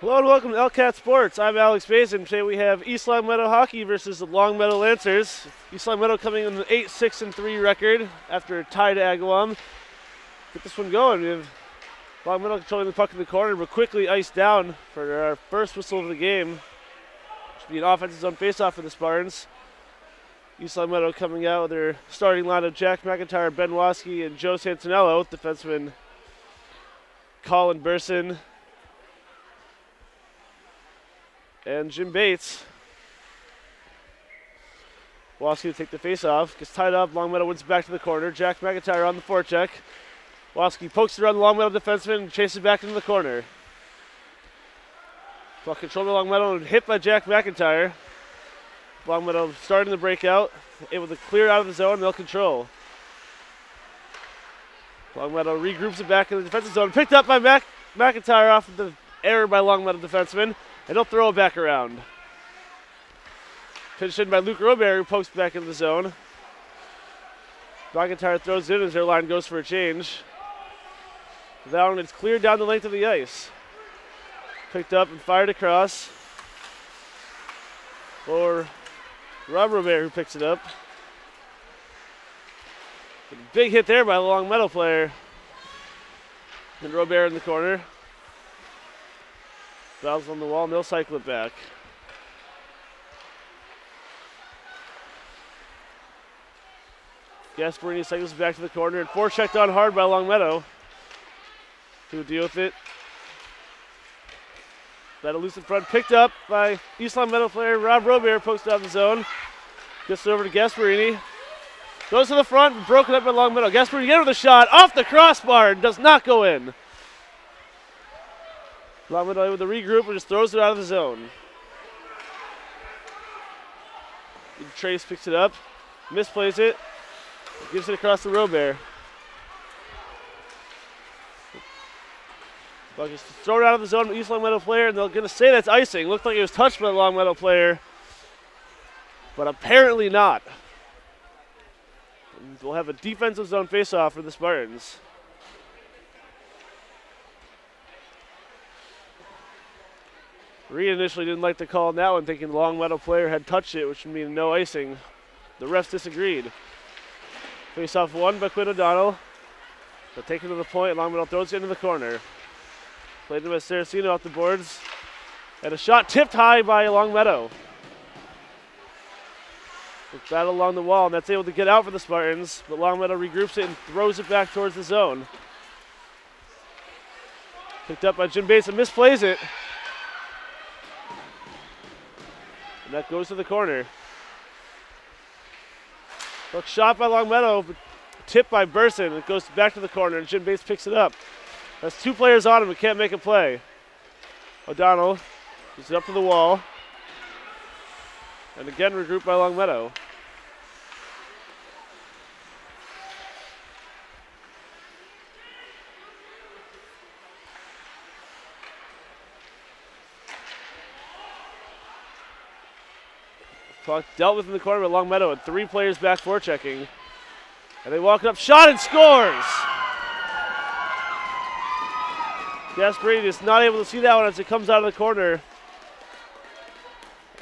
Hello and welcome to LCAT Sports. I'm Alex Bazin. Today we have East Longmeadow Hockey versus the Longmeadow Lancers. East Longmeadow coming in an 8-6-3 record after a tie to Agawam. Get this one going. We have Longmeadow controlling the puck in the corner, but quickly iced down for our first whistle of the game. Should be an offensive zone faceoff for the Spartans. East Longmeadow coming out with their starting line of Jack McIntyre, Ben Waski, and Joe Santinello, defenseman Colin Burson, and Jim Bates. Waski to take the face-off. Gets tied up. Longmeadow wins back to the corner. Jack McIntyre on the forecheck. Waski pokes it around the Longmeadow defenseman and chases back into the corner. Puck controlled by Longmeadow and hit by Jack McIntyre. Longmeadow starting the breakout. Able to clear out of the zone. They'll control. Longmeadow regroups it back in the defensive zone. Picked up by McIntyre off of the error by Longmeadow defenseman. And he'll throw it back around. Pinched in by Luke Robert, who pokes back into the zone. McIntyre throws it in as their line goes for a change. That one is cleared down the length of the ice. Picked up and fired across for Rob Robert, who picks it up. A big hit there by the Longmeadow player. And Robert in the corner. Valves on the wall, and they'll cycle it back. Gasparini cycles it back to the corner, and forechecked on hard by Longmeadow. To deal with it. That'll loose in front, picked up by East Longmeadow player Rob Robert, posted out the zone. Gets it over to Gasparini. Goes to the front, broken up by Longmeadow. Gasparini get with a shot, off the crossbar, and does not go in. Longmeadow with the regroup and just throws it out of the zone. Trace picks it up, misplays it, gives it across to Robert. Buck is thrown out of the zone by East Longmeadow player, and they're going to say that's icing. Looked like it was touched by the Longmeadow player, but apparently not. And we'll have a defensive zone faceoff for the Spartans. Reed initially didn't like the call on that one, thinking the Longmeadow player had touched it, which would mean no icing. The refs disagreed. Face-off won by Quinn O'Donnell. But taken to the point, Longmeadow throws it into the corner. Played in by Saraceno off the boards. And a shot tipped high by Longmeadow. Battle along the wall, and that's able to get out for the Spartans. But Longmeadow regroups it and throws it back towards the zone. Picked up by Jim Bates and misplays it. And that goes to the corner. Look, shot by Longmeadow, but tipped by Burson. It goes back to the corner, and Jim Bates picks it up. That's two players on him who can't make a play. O'Donnell gets it up to the wall. And again regrouped by Longmeadow. Puck dealt with in the corner by Longmeadow, and three players back forechecking. And they walk up, shot and scores! Gasparini is not able to see that one as it comes out of the corner.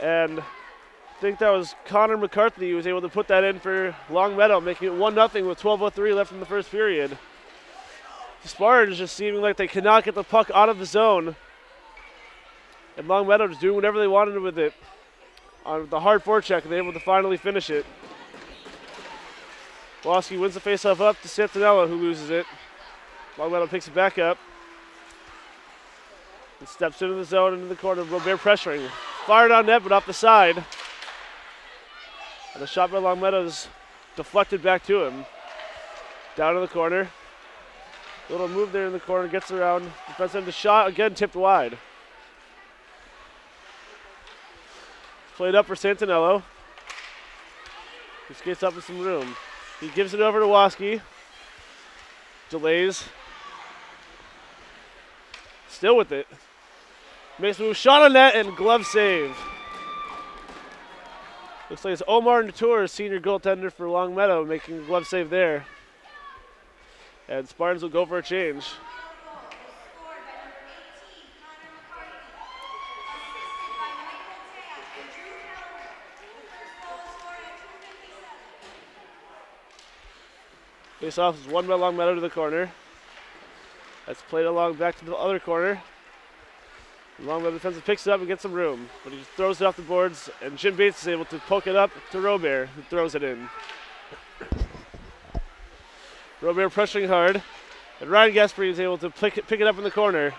And I think that was Connor McCarthy who was able to put that in for Longmeadow, making it 1-0 with 12:03 left in the first period. The Spartans just seeming like they cannot get the puck out of the zone. And Longmeadow just doing whatever they wanted with it. On the hard forecheck, and they're able to finally finish it. Waski wins the faceoff up to Santinello, who loses it. Longmeadow picks it back up. And steps into the zone, into the corner. Robert pressuring. Fired on net, but off the side. And the shot by Longmeadow is deflected back to him. Down in the corner. Little move there in the corner, gets around. Defense end the shot, again tipped wide. Played up for Santinello. He skates up with some room. He gives it over to Waski. Delays. Still with it. Makes a move, shot on net, and glove save. Looks like it's Omar Natur, senior goaltender for Longmeadow, making a glove save there. And Spartans will go for a change. Face off is won by Longmeadow to the corner. That's played along back to the other corner. Longmeadow defensive picks it up and gets some room, but he just throws it off the boards, and Jim Bates is able to poke it up to Robert, who throws it in. Robert pressuring hard, and Ryan Gasperini is able to pick it up in the corner.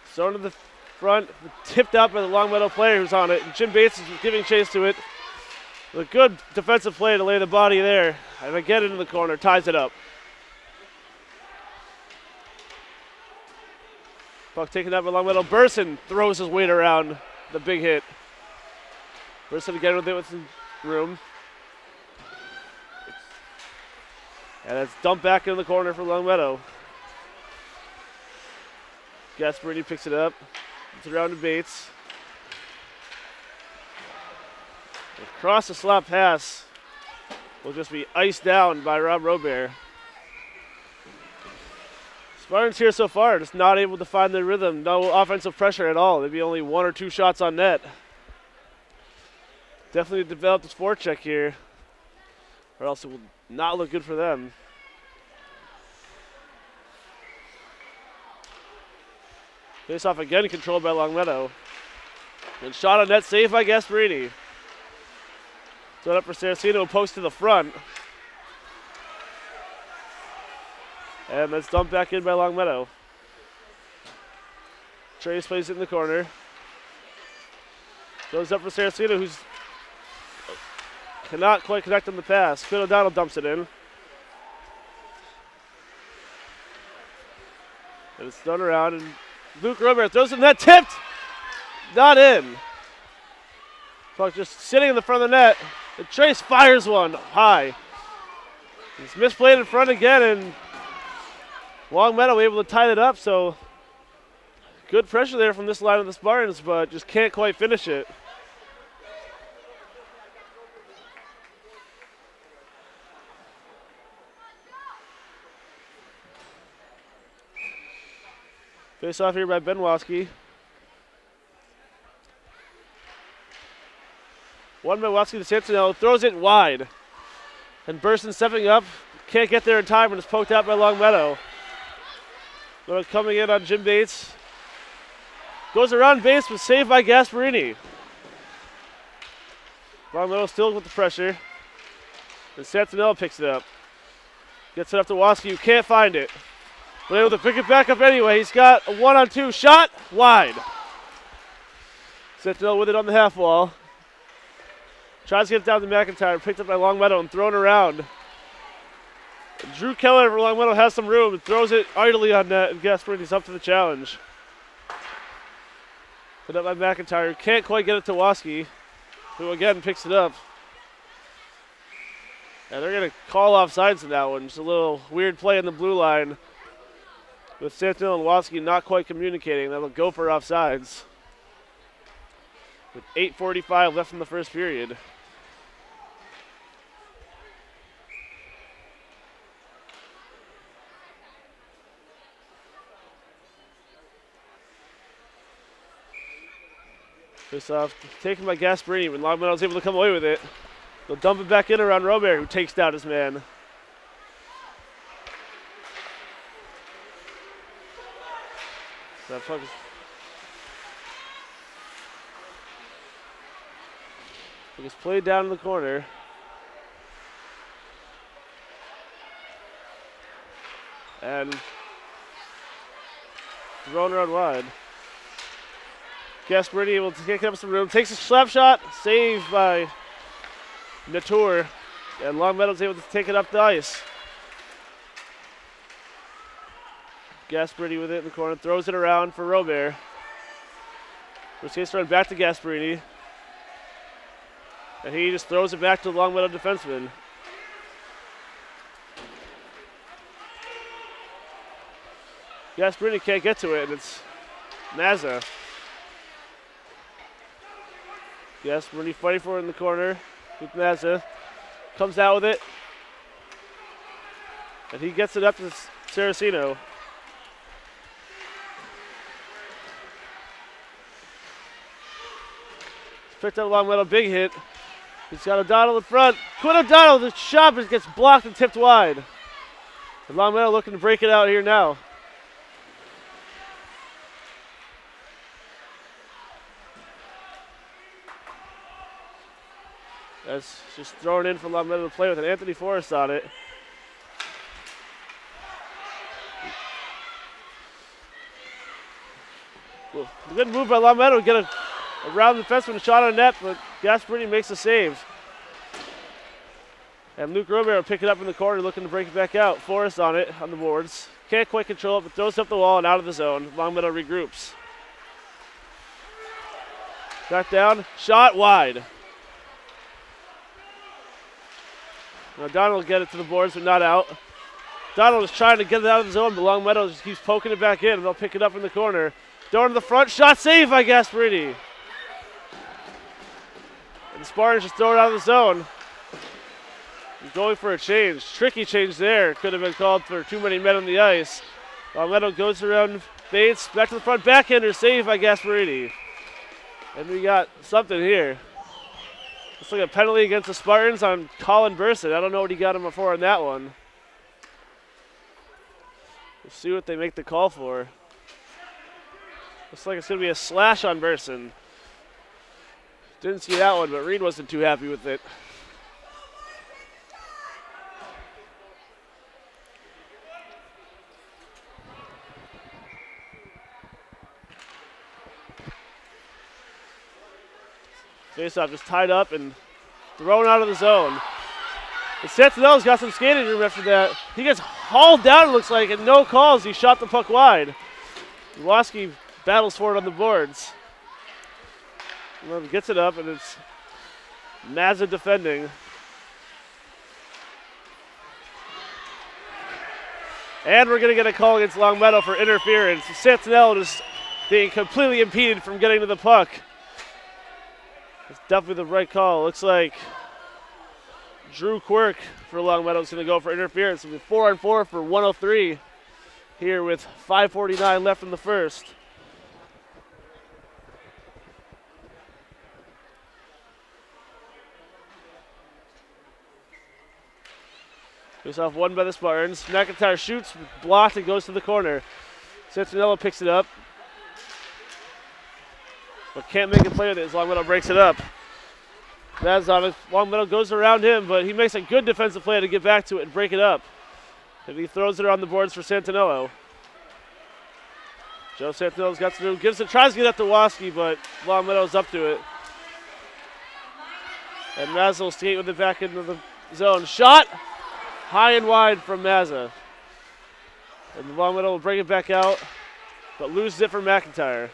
Thrown to the front, tipped out by the Longmeadow player who's on it, and Jim Bates is giving chase to it. A good defensive play to lay the body there, and again into the corner, ties it up. Puck taken out by Longmeadow. Burson throws his weight around the big hit. Burson again with it with some room. And it's dumped back into the corner for Longmeadow. Gasperini picks it up. It's around to Bates. Across the slot pass will just be iced down by Rob Robert. Spartans here so far just not able to find their rhythm. No offensive pressure at all. Maybe only 1 or 2 shots on net. Definitely develop this forecheck here, or else it will not look good for them. Face off again, controlled by Longmeadow. And shot on net, saved by Gasperini. Throw it up for Saraceno, post to the front. And that's dumped back in by Longmeadow. Trace plays it in the corner. Goes up for Saraceno, who's cannot quite connect on the pass. Quinn O'Donnell dumps it in. And it's thrown around, and Luke Robert throws it in net, tipped! Not in. Puck just sitting in the front of the net. And Trace fires one high. He's misplayed in front again, and Longmeadow able to tie it up, so good pressure there from this line of the Spartans, but just can't quite finish it. Face off here by Benwaski. One by Watsky to Santinello, throws it wide. And Burson stepping up, can't get there in time, and it's poked out by Longmeadow. Coming in on Jim Bates. Goes around Bates, but saved by Gasperini. Longmeadow still with the pressure. And Santinello picks it up. Gets it up to Watsky, who can't find it. But able to pick it back up anyway. He's got a 1-on-2 shot, wide. Santinello with it on the half wall. Tries to get it down to McIntyre, picked up by Longmeadow and thrown around. Drew Keller for Longmeadow has some room and throws it idly on net, and Gasperini's up to the challenge. Put up by McIntyre, can't quite get it to Watsky, who again picks it up. And they're going to call offsides in that one. Just a little weird play in the blue line with Santinello and Watsky not quite communicating. That'll go for offsides with 8:45 left in the first period. Face off taken by Gasperini when Longmeadow's able to come away with it. They'll dump it back in around Robert, who takes down his man. That puck is played down in the corner. And thrown around wide. Gasperini able to take up some room, takes a slap shot, saved by Natour, and Longmeadow's able to take it up the ice. Gasperini with it in the corner, throws it around for Robert. First case run back to Gasperini. And he just throws it back to the Longmeadow defenseman. Gasperini can't get to it, and it's Mazza. Gasperini fighting for it in the corner with Mazza. Comes out with it. And he gets it up to Saraceno. Picked up Longmeadow, big hit. He's got O'Donnell in front. Quinn O'Donnell, the shot gets blocked and tipped wide. And Longmeadow looking to break it out here now. That's just thrown in for Longmeadow to play with, and Anthony Forrest on it. Well, good move by Longmeadow to get around the fence with a shot on net, but Gasparini makes the save. And Luke Romero pick it up in the corner, looking to break it back out. Forrest on it, on the boards. Can't quite control it, but throws it up the wall and out of the zone. Longmeadow regroups. Back down, shot wide. Now Donald will get it to the boards, but not out. Donald is trying to get it out of the zone, but Longmeadow just keeps poking it back in, and they'll pick it up in the corner. Throwing to the front, shot saved by Gasparini. And the Spartans just throw it out of the zone. He's going for a change. Tricky change there. Could have been called for too many men on the ice. Longmeadow goes around Bates, back to the front, backhander saved by Gasparini. And we got something here. Looks like a penalty against the Spartans on Colin Burson. I don't know what he got him for on that one. We'll see what they make the call for. Looks like it's going to be a slash on Burson. Didn't see that one, but Reed wasn't too happy with it. Faceoff just tied up and thrown out of the zone. And Santinello's got some skating room after that. He gets hauled down, it looks like, and no calls. He shot the puck wide. Waski battles for it on the boards. Well, gets it up, and it's Mazza defending. And we're going to get a call against Longmeadow for interference. Santinello just being completely impeded from getting to the puck. It's definitely the right call. Looks like Drew Quirk for Longmeadow is going to go for interference. It'll be 4-on-4 for 103 here with 5:49 left in the first. Goes off one by the Spartans. McIntyre shoots, blocked, and goes to the corner. Santinello picks it up, but can't make a play with it as Longmeadow breaks it up. That's on it. Longmeadow goes around him, but he makes a good defensive play to get back to it and break it up. And he throws it on the boards for Santinello. Joe Santinello's got through, tries to get up to Waski, but Longmeadow's up to it. And Mazza will skate with it back into the zone. Shot high and wide from Mazza. And Longmeadow will bring it back out, but loses it for McIntyre.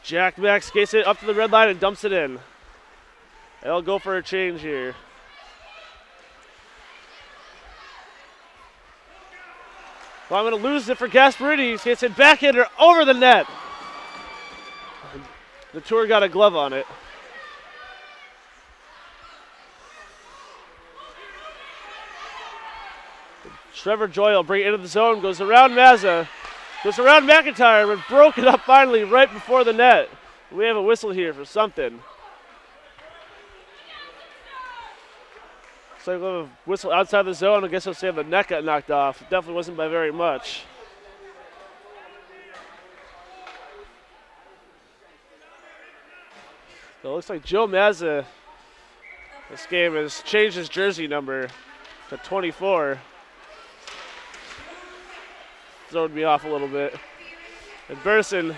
Jack Mack skates it up to the red line and dumps it in. They'll go for a change here. Well, I'm going to lose it for Gasparini. He skates it backhander over the net. The tour got a glove on it. Trevor Joy will bring it into the zone, goes around Mazza, goes around McIntyre, but broke it up finally right before the net. We have a whistle here for something. So we'll have a whistle outside the zone. I guess I'll say the net got knocked off. It definitely wasn't by very much. So it looks like Joe Mazza, this game, has changed his jersey number to 24. Throwed me off a little bit. And Burson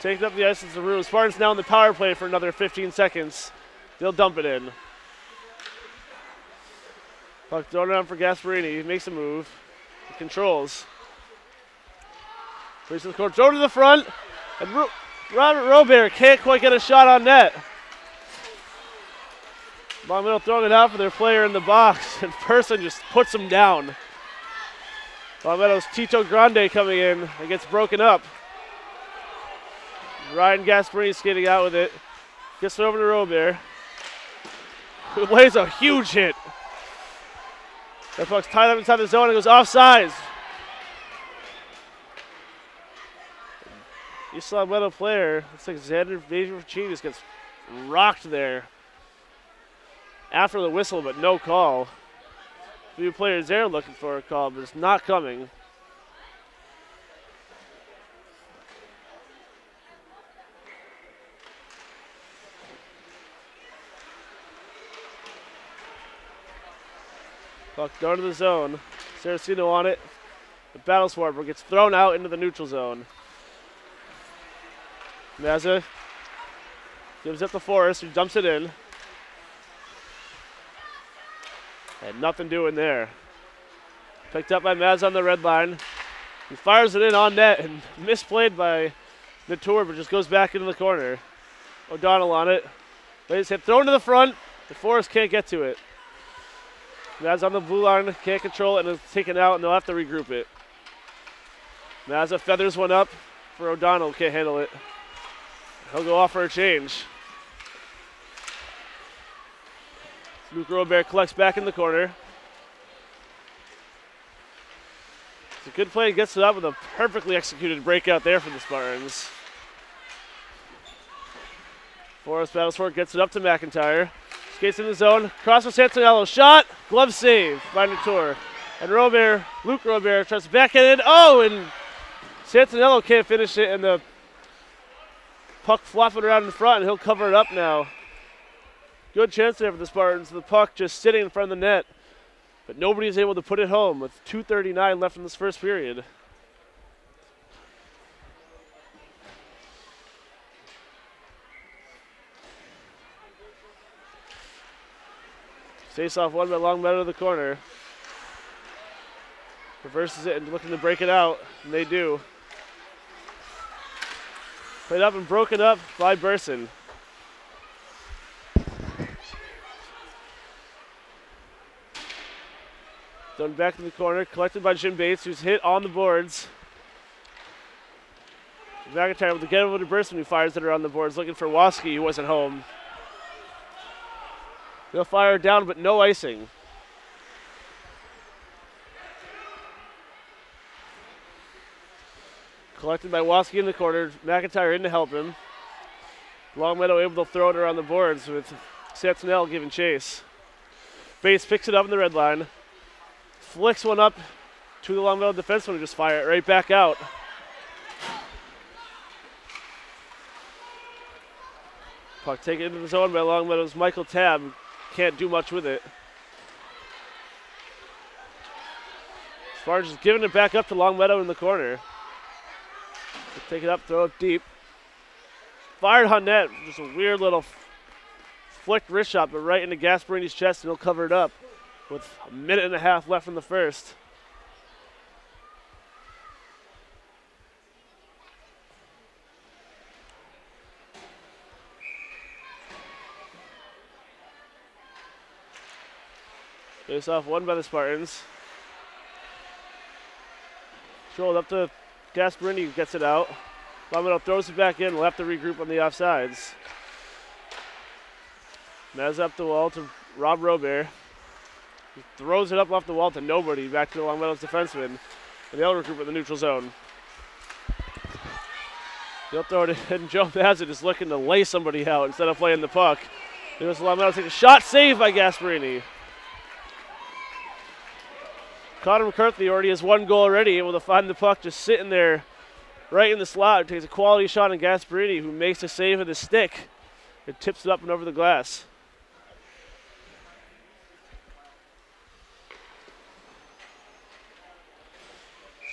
taking up the ice into the room. Spartans now in the power play for another 15 seconds. They'll dump it in. Puck thrown around for Gasparini. He makes a move. He controls. Brings to the court. Throw to the front. And Robert Robert can't quite get a shot on net. Longmeadow throwing it out for their player in the box. And Person just puts him down. Longmeadow's Tito Grande coming in. It gets broken up. Ryan Gasparini skating out with it. Gets it over to Robert, who lays a huge hit. That puck's tied up inside the zone and goes offsides. East Longmeadow player, looks like Xander Vajovicini just gets rocked there. after the whistle, but no call. A few players there looking for a call, but it's not coming. Puck going to the zone. Saraceno on it. The battles for it, but gets thrown out into the neutral zone. Mazza gives it to Forrest, who dumps it in. Had nothing doing there. Picked up by Maz on the red line. He fires it in on net and misplayed by Natour, but just goes back into the corner. O'Donnell on it. Lays hit thrown to the front. The Forrest can't get to it. Maz on the blue line, can't control it, and it's taken out, and they'll have to regroup it. Mazza feathers one up for O'Donnell, can't handle it. He'll go off for a change. Luke Robert collects back in the corner. It's a good play, gets it up with a perfectly executed breakout there for the Spartans. Forrest battles for it, gets it up to McIntyre. Skates in the zone, cross for Santinello, shot, glove save by Natour. And Luke Robert tries to backhand it, and Santinello can't finish it, and the puck flopping around in front, and he'll cover it up now. Good chance there for the Spartans. The puck just sitting in front of the net, but nobody's able to put it home with 2:39 left in this first period. Face-off won by Longmeadow to the corner. Reverses it and looking to break it out, and they do. Played up and broken up by Burson. Done back to the corner, collected by Jim Bates, who's hit on the boards. McIntyre able to get over to Burson, who fires it around the boards, looking for Waski, who wasn't home. They'll fire it down, but no icing. Collected by Waski in the corner. McIntyre in to help him. Longmeadow able to throw it around the boards with Santinello giving chase. Bates picks it up in the red line. Flicks one up to the Longmeadow defenseman, who just fire it right back out. Puck taken into the zone by Longmeadow's Michael Tabb. Can't do much with it. Spartans just giving it back up to Longmeadow in the corner. Take it up, throw it deep. Fired on net. Just a weird little flicked wrist shot, but right into Gasparini's chest, and he'll cover it up with a minute and a half left in the first. Face-off won by the Spartans. Controlled up to Gasparini, who gets it out. Longmeadow throws it back in. We'll have to regroup on the offsides. Maz up the wall to Rob Robert. He throws it up off the wall to nobody, back to the Longmeadow's defenseman. And they'll regroup in the neutral zone. They'll throw it in. Joe Mazza just looking to lay somebody out instead of playing the puck. There's Longmeadow take a shot, saved by Gasparini. Connor McCarthy already has one goal already, able to find the puck just sitting there right in the slot. Takes a quality shot on Gasparini, who makes a save with his stick. It tips it up and over the glass.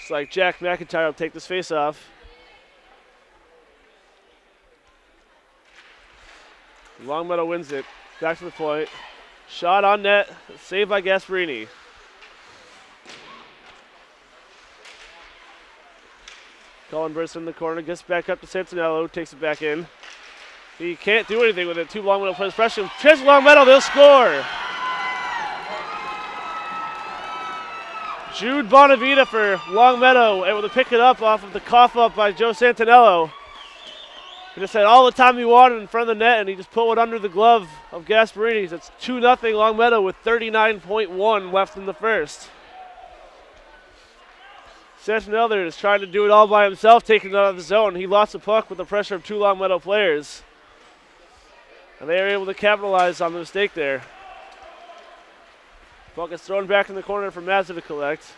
It's like Jack McIntyre will take this face off. Longmeadow wins it. Back to the point. Shot on net. Saved by Gasparini. Colin Burson in the corner, gets back up to Santinello, takes it back in. He can't do anything with it. Two Longmeadow players pressure. Chance Longmeadow, they'll score. Jude Bonavita for Longmeadow, able to pick it up off of the cough up by Joe Santinello. He just had all the time he wanted in front of the net, and he just put one under the glove of Gasparini. It's 2-0 Longmeadow with 39.1 left in the first. Santinello there is trying to do it all by himself, taking it out of the zone. He lost the puck with the pressure of two Longmeadow players. And they are able to capitalize on the mistake there. Ball gets thrown back in the corner for Mazza to collect.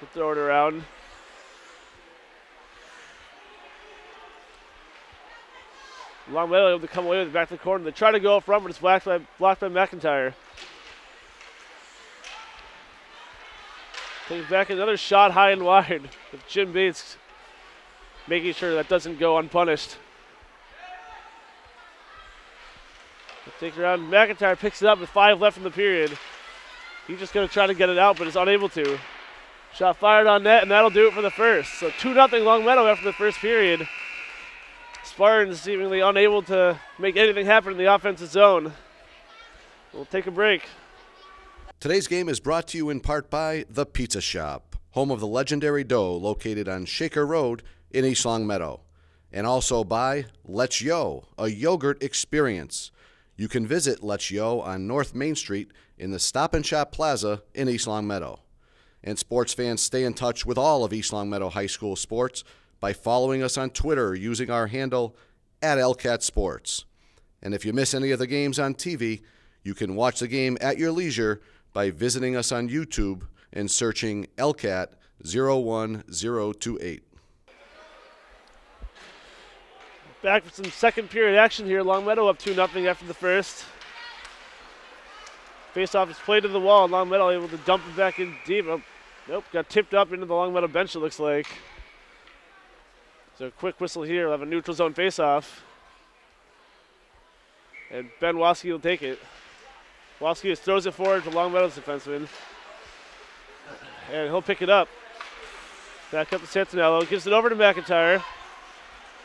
We'll throw it around. Longmeadow able to come away with it back to the corner. They try to go up front, but it's blocked by McIntyre. Takes back another shot high and wide with Jim Bates making sure that doesn't go unpunished. Takes it around. McIntyre picks it up with 5 left in the period. He's just going to try to get it out, but is unable to. Shot fired on net, and that'll do it for the first. So 2-0 Longmeadow after the first period. Spartans seemingly unable to make anything happen in the offensive zone. We'll take a break. Today's game is brought to you in part by The Pizza Shop, home of the legendary dough located on Shaker Road in East Longmeadow. And also by Let's Yo, a yogurt experience. You can visit Let's Yo on North Main Street in the Stop and Shop Plaza in East Longmeadow. And sports fans, stay in touch with all of East Longmeadow High School sports by following us on Twitter using our handle @LCatSports. And if you miss any of the games on TV, you can watch the game at your leisure by visiting us on YouTube and searching LCat 01028. Back for some second period action here. Longmeadow up 2-0 after the first. Face-off is played to the wall. Longmeadow able to dump it back in deep. Oh, nope, got tipped up into the Longmeadow bench, it looks like. So a quick whistle here. We'll have a neutral zone face-off. And Ben Waski will take it. Waski just throws it forward to Longmeadow's defenseman. And he'll pick it up. Back up to Santinello. Gives it over to McIntyre.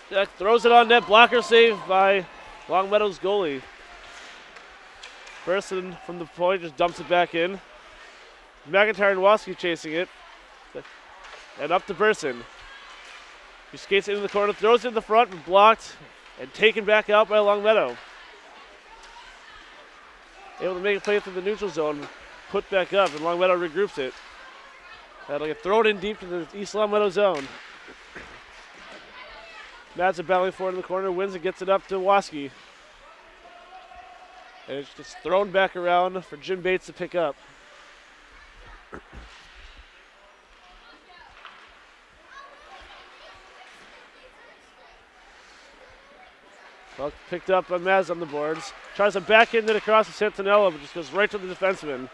Jack throws it on net. Blocker save by Longmeadow's goalie. Burson from the point just dumps it back in. McIntyre and Waski chasing it. And up to Burson. He skates into the corner, throws it in the front, and blocked, and taken back out by Longmeadow. Able to make a play through the neutral zone, put back up, and Longmeadow regroups it. That'll get thrown in deep to the East Longmeadow zone. Madsen battling forward in the corner, wins and gets it up to Waski. And it's just thrown back around for Jim Bates to pick up. Well, picked up by Maz on the boards. Tries to backhand it across to Santinello, but just goes right to the defenseman.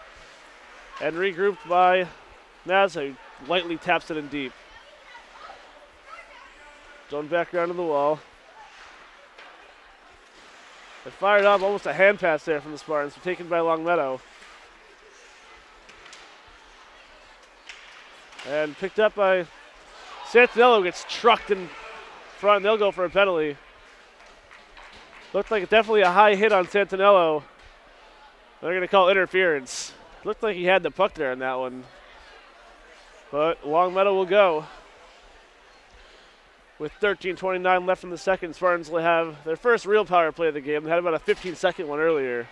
And regrouped by Maz, who lightly taps it in deep. Zone back around to the wall. They fired up, almost a hand pass there from the Spartans, taken by Longmeadow. And picked up by Santinello, gets trucked in front, and they'll go for a penalty. Looked like definitely a high hit on Santinello. They're going to call interference. Looked like he had the puck there on that one. But Longmeadow will go. With 13:29 left in the second, Spartans will have their first real power play of the game. They had about a 15-second one earlier.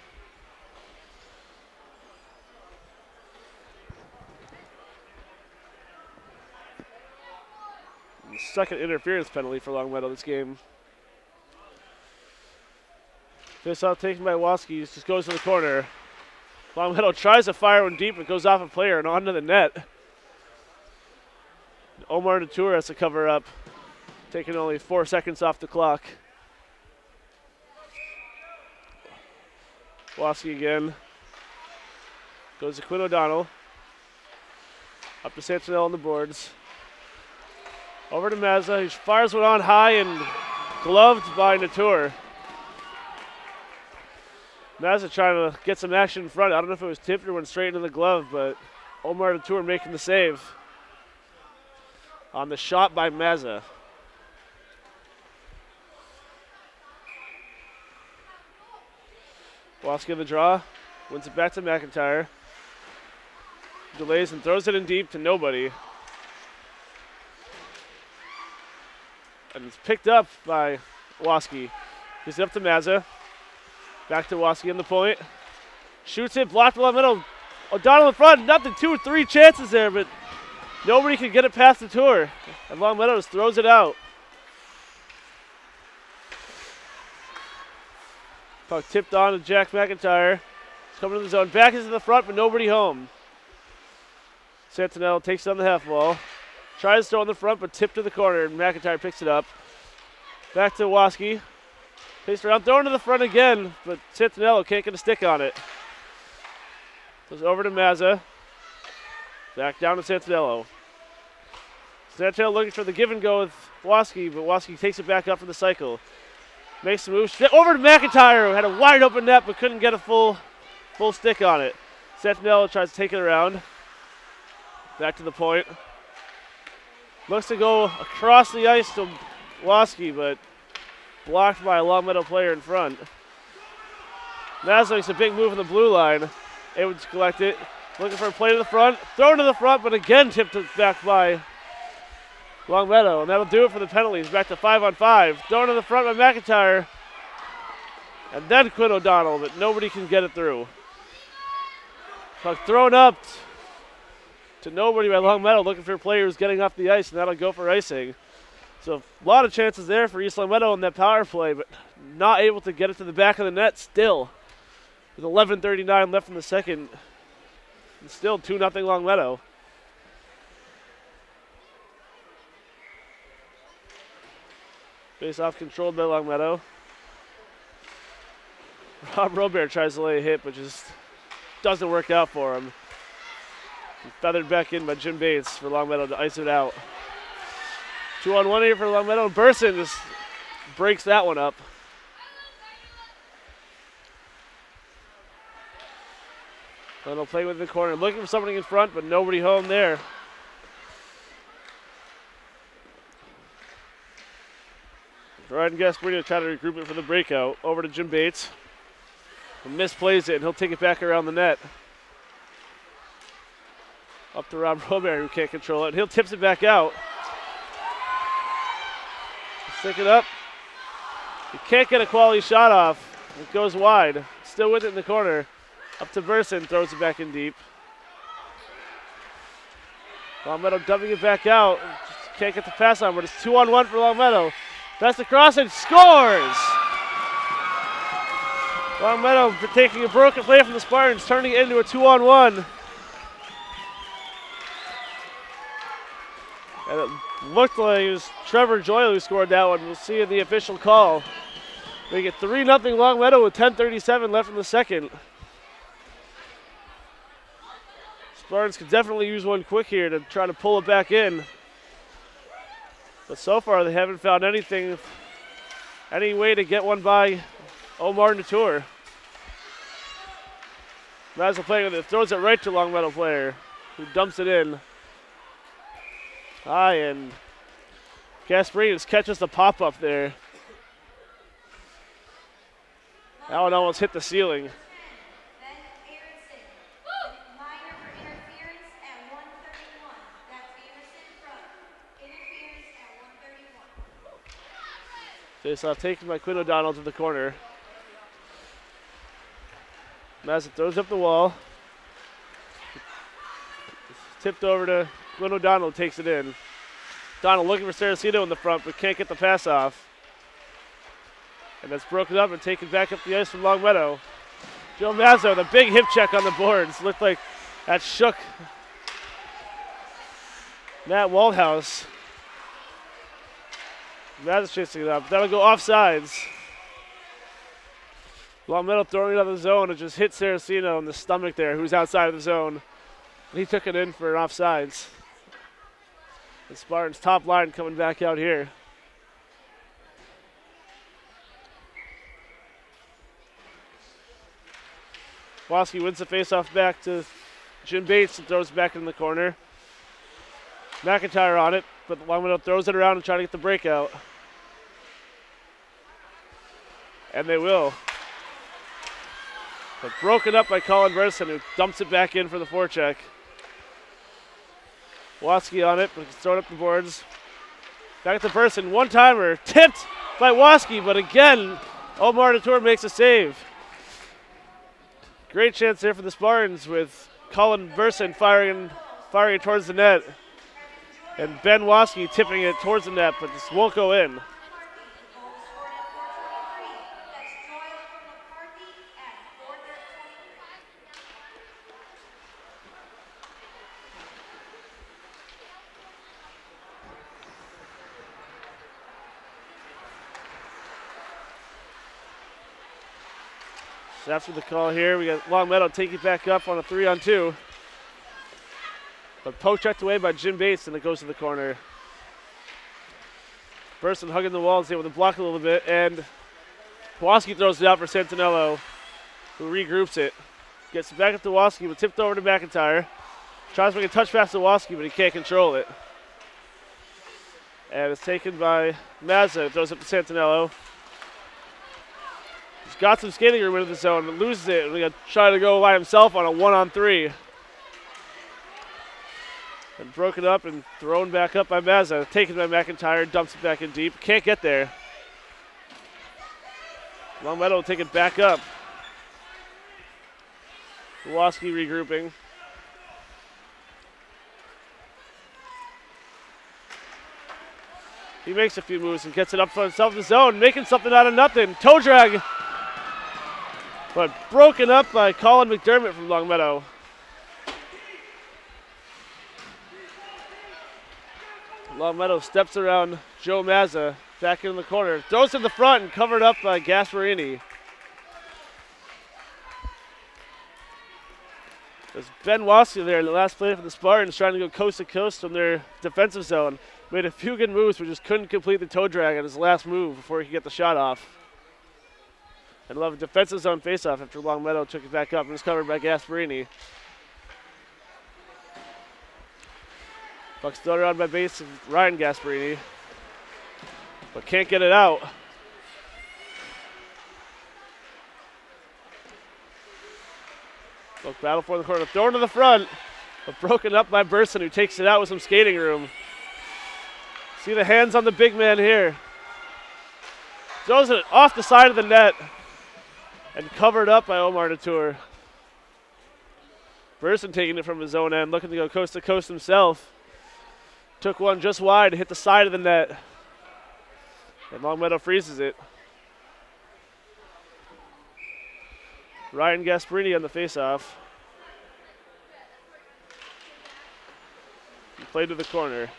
And second interference penalty for Longmeadow this game. Face-off taken by Waski, just goes to the corner. Longmeadow tries to fire one deep, but goes off a player and onto the net. Omar Natur has to cover up, taking only 4 seconds off the clock. Waski again. Goes to Quinn O'Donnell. Up to Santinello on the boards. Over to Mazza, who fires one on high and gloved by Natur. Mazza trying to get some action in front. I don't know if it was tipped or went straight into the glove, but Omar Natur making the save on the shot by Mazza. Waski in the draw, wins it back to McIntyre. Delays and throws it in deep to nobody. And it's picked up by Waski. Gives it up to Mazza. Back to Waski in the point. Shoots it, blocked along the middle. O'Donnell in front, nothing, 2 or 3 chances there, but nobody can get it past the tour. And Longmeadow just throws it out. Puck tipped on to Jack McIntyre. Coming to the zone. Back into the front, but nobody home. Santinello takes it on the half wall. Tries to throw in the front, but tipped to the corner, and McIntyre picks it up. Back to Waski. Paced around, throwing to the front again, but Santinello can't get a stick on it. Goes over to Mazza. Back down to Santinello. Santinello looking for the give and go with Waski, but Waski takes it back up for the cycle. Makes the move. Over to McIntyre, who had a wide open net, but couldn't get a full stick on it. Santinello tries to take it around. Back to the point. Looks to go across the ice to Waski, but blocked by a Longmeadow player in front. Mazza makes a big move in the blue line. Able to collect it. Looking for a play to the front. Thrown to the front, but again tipped it back by Longmeadow. And that'll do it for the penalties. Back to 5-on-5. Thrown to the front by McIntyre. And then Quinn O'Donnell, but nobody can get it through. Puck thrown up to nobody by Longmeadow, looking for players getting off the ice, and that'll go for icing. So a lot of chances there for East Longmeadow in that power play, but not able to get it to the back of the net still. With 11:39 left in the second, and still 2-0 Longmeadow. Face-off controlled by Longmeadow. Rob Robert tries to lay a hit, but just doesn't work out for him. Feathered back in by Jim Bates for Longmeadow to ice it out. 2-on-1 here for Longmeadow. Burson just breaks that one up. And they'll play with the corner. Looking for somebody in front, but nobody home there. Ryan Gasparini trying to regroup it for the breakout. Over to Jim Bates. And misplays it, and he'll take it back around the net. Up to Rob Robert, who can't control it. He'll tips it back out. Stick it up. He can't get a quality shot off. It goes wide. Still with it in the corner. Up to Burson, throws it back in deep. Longmeadow dumping it back out. Just can't get the pass on, but it's 2-on-1 for Longmeadow. Pass across and scores! Longmeadow taking a broken play from the Spartans, turning it into a 2-on-1. And it looked like it was Trevor Joyle who scored that one. We'll see in the official call. They get 3-0 Longmeadow with 10:37 left in the second. Spartans could definitely use one quick here to try to pull it back in. But so far they haven't found anything, any way to get one by Omar Natur. Mazza playing with it, throws it right to Longmeadow player, who dumps it in. High, and Gasparini just catches the pop-up there. That one almost hit the ceiling. Face-off taken by Quinn O'Donnell to the corner. Mazza throws up the wall. Tipped over to Quinn O'Donnell, takes it in. O'Donnell looking for Saraceno in the front, but can't get the pass off. And that's broken up and taken back up the ice from Longmeadow. Joe Mazza with a big hip check on the boards. Looked like that shook Matt Waldhaus. Mazza chasing it up. That'll go offsides. Longmeadow throwing it out of the zone. It just hit Saraceno in the stomach there, who's outside of the zone. And he took it in for an offsides. The Spartans' top line coming back out here. Waski wins the faceoff back to Jim Bates and throws it back in the corner. McIntyre on it, but Longmeadow throws it around and tries to get the breakout. And they will. But broken up by Colin Burson, who dumps it back in for the forecheck. Waski on it, but it's thrown up the boards. Back to Burson, one-timer, tipped by Waski, but again, Omar Natur makes a save. Great chance there for the Spartans with Colin Burson firing towards the net. And Ben Waski tipping it towards the net, but this won't go in. So after the call here, we got Longmeadow taking back up on a 3-on-2. But poke checked away by Jim Bates, and it goes to the corner. Burson hugging the wall, able to block a little bit, and Waski throws it out for Santinello, who regroups it. Gets it back up to Waski, but tipped over to McIntyre. Tries to make a touch pass to Waski, but he can't control it. And it's taken by Mazza, throws it to Santinello. He's got some skating room into the zone, but loses it, and he's going to try to go by himself on a 1-on-3. And broken up and thrown back up by Mazza. Taken by McIntyre, dumps it back in deep. Can't get there. Longmeadow will take it back up. Waski regrouping. He makes a few moves and gets it up for himself in the zone, making something out of nothing. Toe drag. But broken up by Colin McDermott from Longmeadow. Longmeadow steps around Joe Mazza, back in the corner. Throws to the front and covered up by Gasparini. There's Ben Waski there in the last play for the Spartans, trying to go coast to coast from their defensive zone. Made a few good moves, but just couldn't complete the toe drag on his last move before he could get the shot off. And love a defensive zone faceoff after Longmeadow took it back up and was covered by Gasparini. Puck still around by base of Ryan Gasparini, but can't get it out. Look, battle for the corner, thrown to the front, but broken up by Burson, who takes it out with some skating room. See the hands on the big man here. Throws it off the side of the net and covered up by Omar Detour. Burson taking it from his own end, looking to go coast to coast himself. Took one just wide to hit the side of the net. And Longmeadow freezes it. Ryan Gasparini on the faceoff. Played to the corner.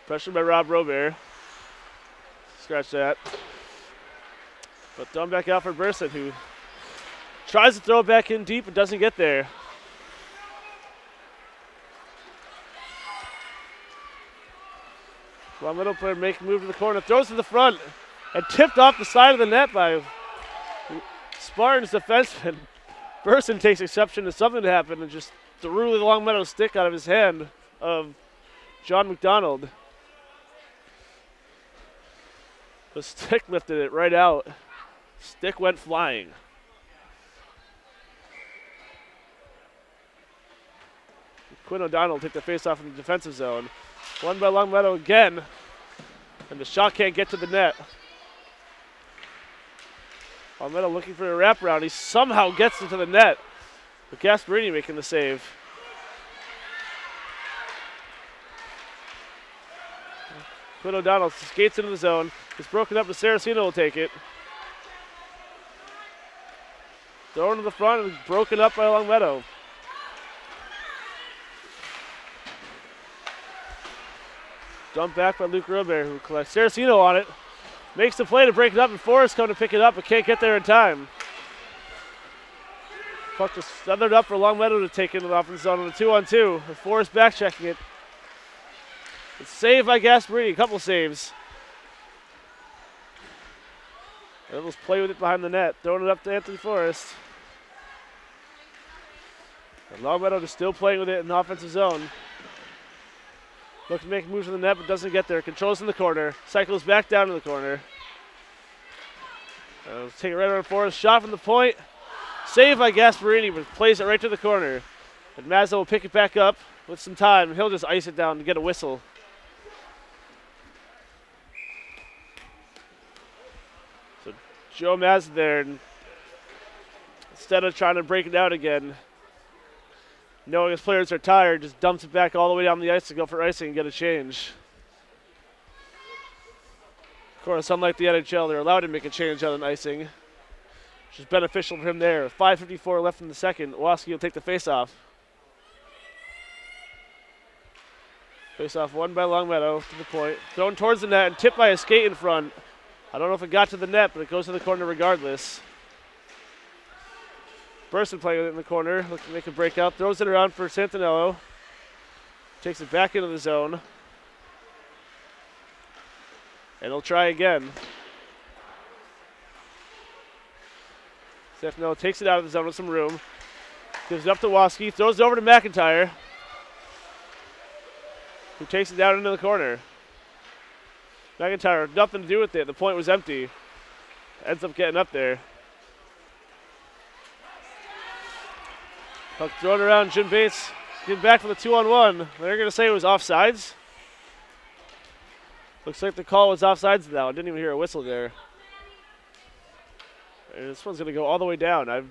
Pressure by Rob Robert. Scratch that. But thrown back out for Burson, who tries to throw it back in deep but doesn't get there. Longmeadow player make a move to the corner, throws to the front, and tipped off the side of the net by Spartan's defenseman. Burson takes exception to something that happened and just threw the Longmeadow stick out of his hand of John McDonald. The stick lifted it right out. Stick went flying. Quinn O'Donnell will take the face-off in the defensive zone. Won by Longmeadow again, and the shot can't get to the net. Longmeadow looking for a wraparound. He somehow gets into the net, but Gasparini making the save. Quinn O'Donnell skates into the zone. It's broken up, but Saraceno will take it. Thrown to the front and broken up by Longmeadow. Dumped back by Luke Robert, who collects Saraceno on it. Makes the play to break it up, and Forrest come to pick it up, but can't get there in time. Puck just feathered up for Longmeadow to take into the offensive zone on a 2-on-2. With Forrest back checking it. It's saved by Gasparini, a couple saves. Rebels play with it behind the net, throwing it up to Anthony Forrest. And Longmeadow just still playing with it in the offensive zone. Looks to make moves in the net, but doesn't get there. Controls in the corner. Cycles back down to the corner. Take it right around Forrest. Shot from the point. Saved by Gasparini, but plays it right to the corner. And Mazza will pick it back up with some time. He'll just ice it down and get a whistle. So Joe Mazza there, and instead of trying to break it out again, knowing his players are tired, just dumps it back all the way down the ice to go for icing and get a change. Of course, unlike the NHL, they're allowed to make a change on an icing, which is beneficial for him there. 5:54 left in the second. Waski will take the faceoff. Faceoff won by Longmeadow to the point. Thrown towards the net and tipped by a skate in front. I don't know if it got to the net, but it goes to the corner regardless. Burson playing with it in the corner, looking to make a breakout, throws it around for Santinello. Takes it back into the zone. And he'll try again. Santinello takes it out of the zone with some room. Gives it up to Waski, throws it over to McIntyre, who takes it down into the corner. McIntyre had nothing to do with it. The point was empty. Ends up getting up there. Puck thrown around. Jim Bates getting back for the 2-on-1. They're going to say it was offsides. Looks like the call was offsides now. I didn't even hear a whistle there. And this one's going to go all the way down. I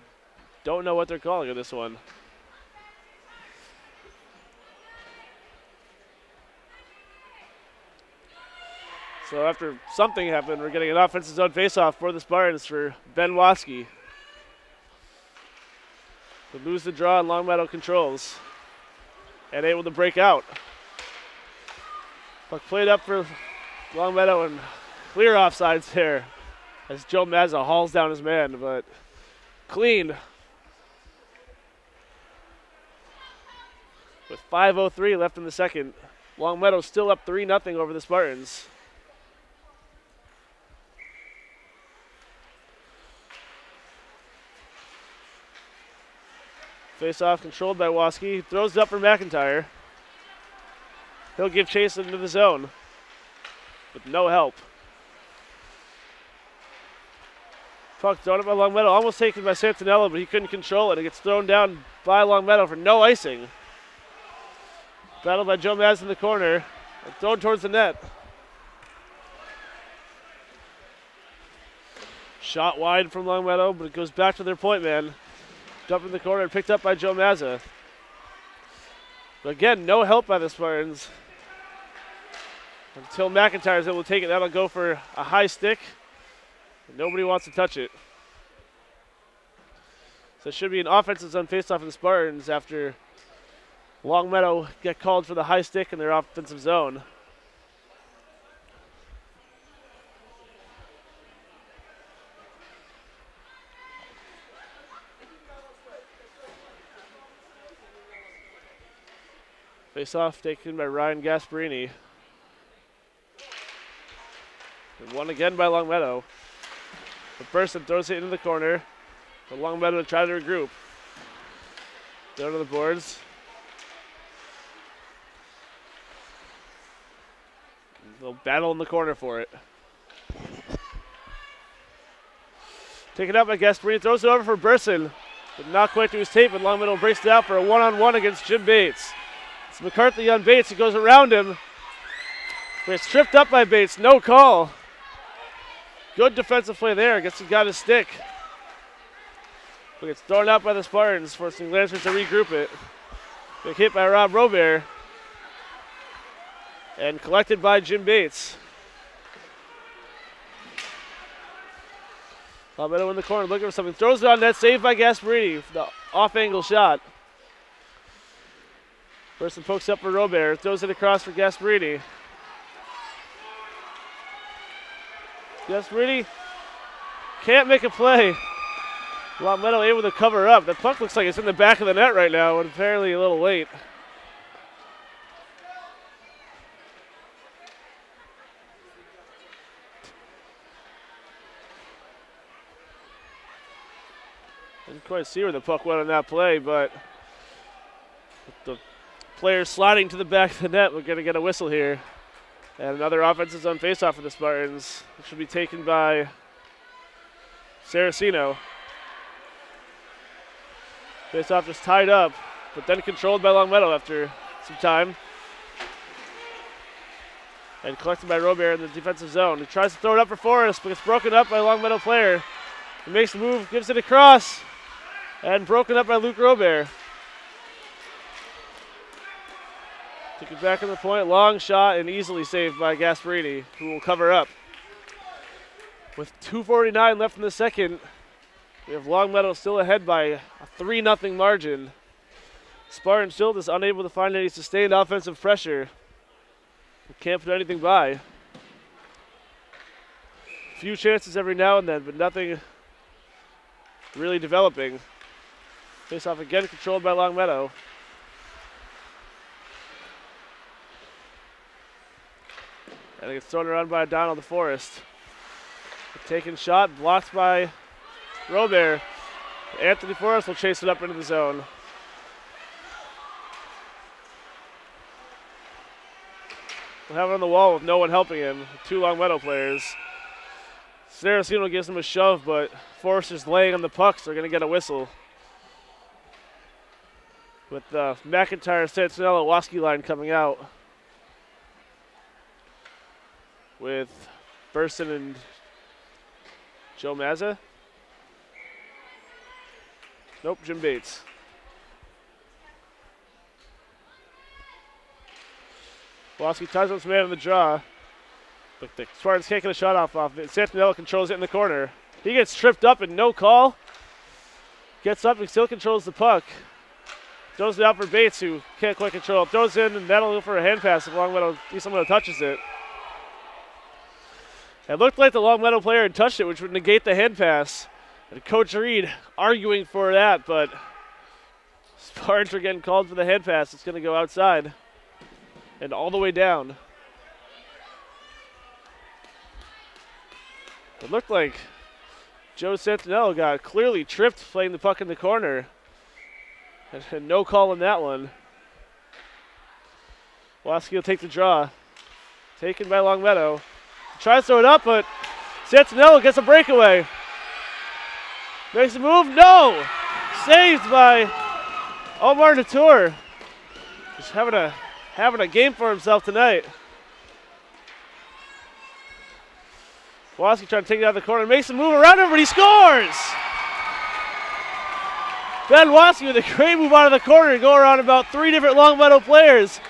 don't know what they're calling on this one. So after something happened, we're getting an offensive zone faceoff for the Spartans for Ben Waski. They lose the draw and Longmeadow controls. And able to break out. Puck played up for Longmeadow and clear offsides there as Joe Mazza hauls down his man, but clean. With 5:03 left in the second, Longmeadow still up 3-0 over the Spartans. Face-off controlled by Waski. Throws it up for McIntyre. He'll give chase into the zone with no help. Puck thrown up by Longmeadow. Almost taken by Santinello, but he couldn't control it. It gets thrown down by Longmeadow for no icing. Battled by Joe Maz in the corner. And thrown towards the net. Shot wide from Longmeadow, but it goes back to their point man. Dumped in the corner and picked up by Joe Mazza. But again, no help by the Spartans. Until McIntyre is able to take it, that'll go for a high stick. And nobody wants to touch it. So it should be an offensive zone faceoff for the Spartans after Longmeadow get called for the high stick in their offensive zone. Face-off taken by Ryan Gasparini. And won again by Longmeadow. But Burson throws it into the corner. But Longmeadow to try to regroup. Down to the boards. They'll battle in the corner for it. Taken out by Gasparini. Throws it over for Burson. But not quite to his tape. And Longmeadow breaks it out for a one-on-one against Jim Bates. It's McCarthy on Bates. He goes around him. But it's tripped up by Bates. No call. Good defensive play there. I guess he got his stick. But gets thrown out by the Spartans, forcing Lancers to regroup it. Big hit by Rob Robert. And collected by Jim Bates. Longmeadow in the corner looking for something. Throws it on net. Saved by Gasparini. The off-angle shot. Burson pokes up for Robert. Throws it across for Gasparini. Gasparini can't make a play. Longmeadow able to cover up. The puck looks like it's in the back of the net right now, and apparently a little late. Didn't quite see where the puck went on that play, but with the player sliding to the back of the net, we're going to get a whistle here. And another offensive zone faceoff for the Spartans. It should be taken by Saraceno. Faceoff just tied up, but then controlled by Longmeadow after some time. And collected by Robert in the defensive zone. He tries to throw it up for Forrest, but it's broken up by a Longmeadow player. He makes the move, gives it across, and broken up by Luke Robert. Took it back on the point, long shot, and easily saved by Gasparini, who will cover up. With 2:49 left in the second, we have Longmeadow still ahead by a 3-0 margin. Spartan still just unable to find any sustained offensive pressure. Can't put anything by. Few chances every now and then, but nothing really developing. Face-off again controlled by Longmeadow. And it gets thrown around by Donald DeForest. Taken shot, blocked by Robert. Anthony Forrest will chase it up into the zone. We'll have it on the wall with no one helping him. 2 Longmeadow players. Saraceno gives him a shove, but Forrester's laying on the puck, so they're going to get a whistle. With the McIntyre, Santinello, Waski line coming out. With Burson and Joe Mazza? Nope, Jim Bates. Waski ties up his man in the draw. But the Spartans can't get a shot off it. Santinello controls it in the corner. He gets tripped up and no call. Gets up and still controls the puck. Throws it out for Bates, who can't quite control it. Throws in, and that'll go for a hand pass if Longmeadow touches it. It looked like the Longmeadow player had touched it, which would negate the hand pass. And Coach Reed arguing for that, but Spartans are getting called for the hand pass. It's going to go outside and all the way down. It looked like Joe Santinello got clearly tripped playing the puck in the corner. And no call in that one. Waski will take the draw. Taken by Longmeadow. Tries to throw it up, but Santinello gets a breakaway. Makes a move. No! Saved by Omar Natur. Just having a game for himself tonight. Waski trying to take it out of the corner. Makes a move around him, but he scores! Ben Waski with a great move out of the corner and go around about 3 different Longmeadow players.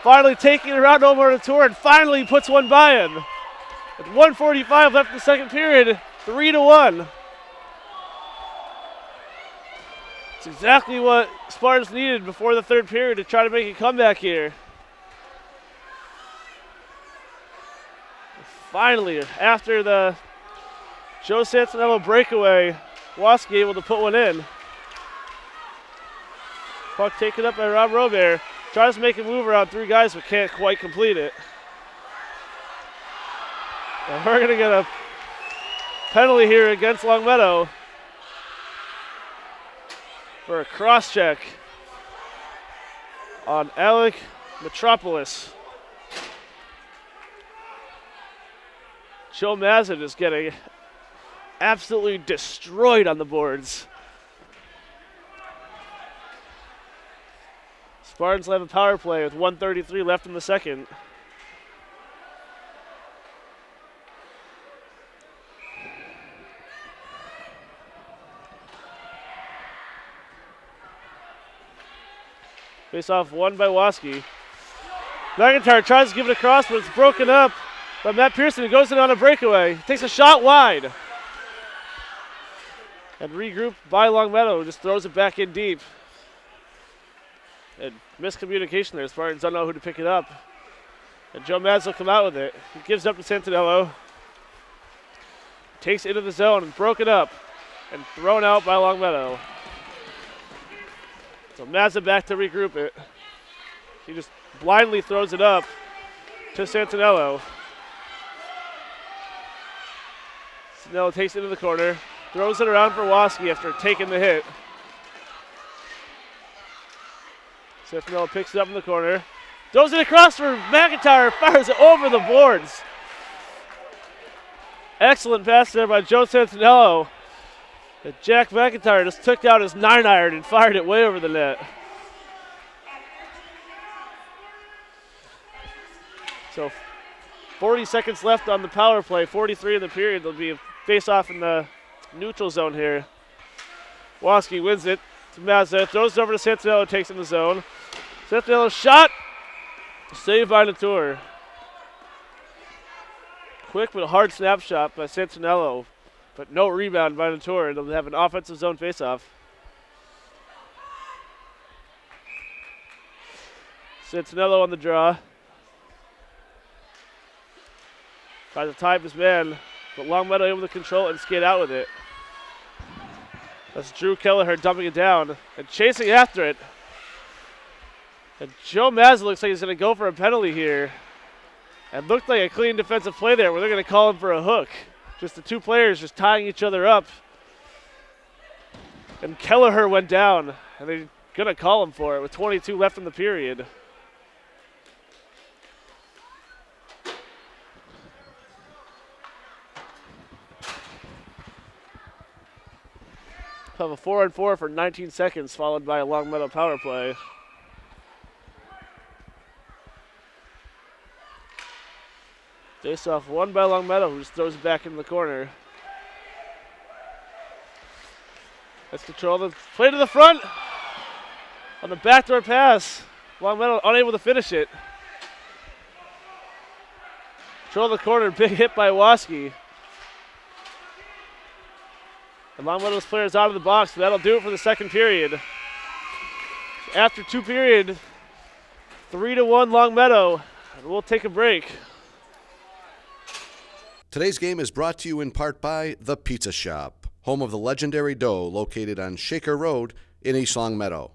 Finally taking it around Omar Natur and finally puts one by him. With 1:45 left in the second period, 3-1. It's exactly what Spartans needed before the third period to try to make a comeback here. Finally, after the Joe Santinello breakaway, Waski able to put one in. Puck taken up by Rob Robert. Tries to make a move around 3 guys, but can't quite complete it. And we're going to get a penalty here against Longmeadow for a cross check on Alec Metropolis. Joe Mazin is getting absolutely destroyed on the boards. Spartans will have a power play with 1:33 left in the second. Face off won by Waski. McIntyre tries to give it across, but it's broken up by Matt Pearson, who goes in on a breakaway. Takes a shot wide. And regrouped by Longmeadow, just throws it back in deep. And miscommunication there. Spartans don't know who to pick it up. And Joe Mads will come out with it. He gives up to Santinello. Takes it into the zone and broken up and thrown out by Longmeadow. So Mazza back to regroup it. He just blindly throws it up to Santinello. Santinello takes it into the corner, throws it around for Waski after taking the hit. Santinello picks it up in the corner, throws it across for McIntyre, fires it over the boards. Excellent pass there by Joe Santinello. And Jack McIntyre just took out his 9-iron and fired it way over the net. So 40 seconds left on the power play, 43 in the period. There'll be a face-off in the neutral zone here. Waski wins it to Mazza, throws it over to Santinello, takes in the zone. Santinello shot, saved by Natur. Quick but hard snapshot by Santinello, but no rebound by Natur. They'll have an offensive zone face-off. Santinello on the draw. Tries to tie up his man, but Longmeadow able to control it and skate out with it. That's Drew Kelleher dumping it down and chasing after it. And Joe Mazza looks like he's going to go for a penalty here. And looked like a clean defensive play there where they're going to call him for a hook. Just the two players just tying each other up. And Kelleher went down, and they're going to call him for it with 22 left in the period. Have a 4-on-4 for 19 seconds, followed by a Longmeadow power play. Face off won by Longmeadow, who just throws it back in the corner. Let's control the play to the front. On the backdoor pass. Longmeadow unable to finish it. Control the corner, big hit by Waski. And Longmeadow's players out of the box, so that'll do it for the second period. After two periods, 3-1 Longmeadow, and we'll take a break. Today's game is brought to you in part by The Pizza Shop, home of the legendary dough, located on Shaker Road in East Longmeadow.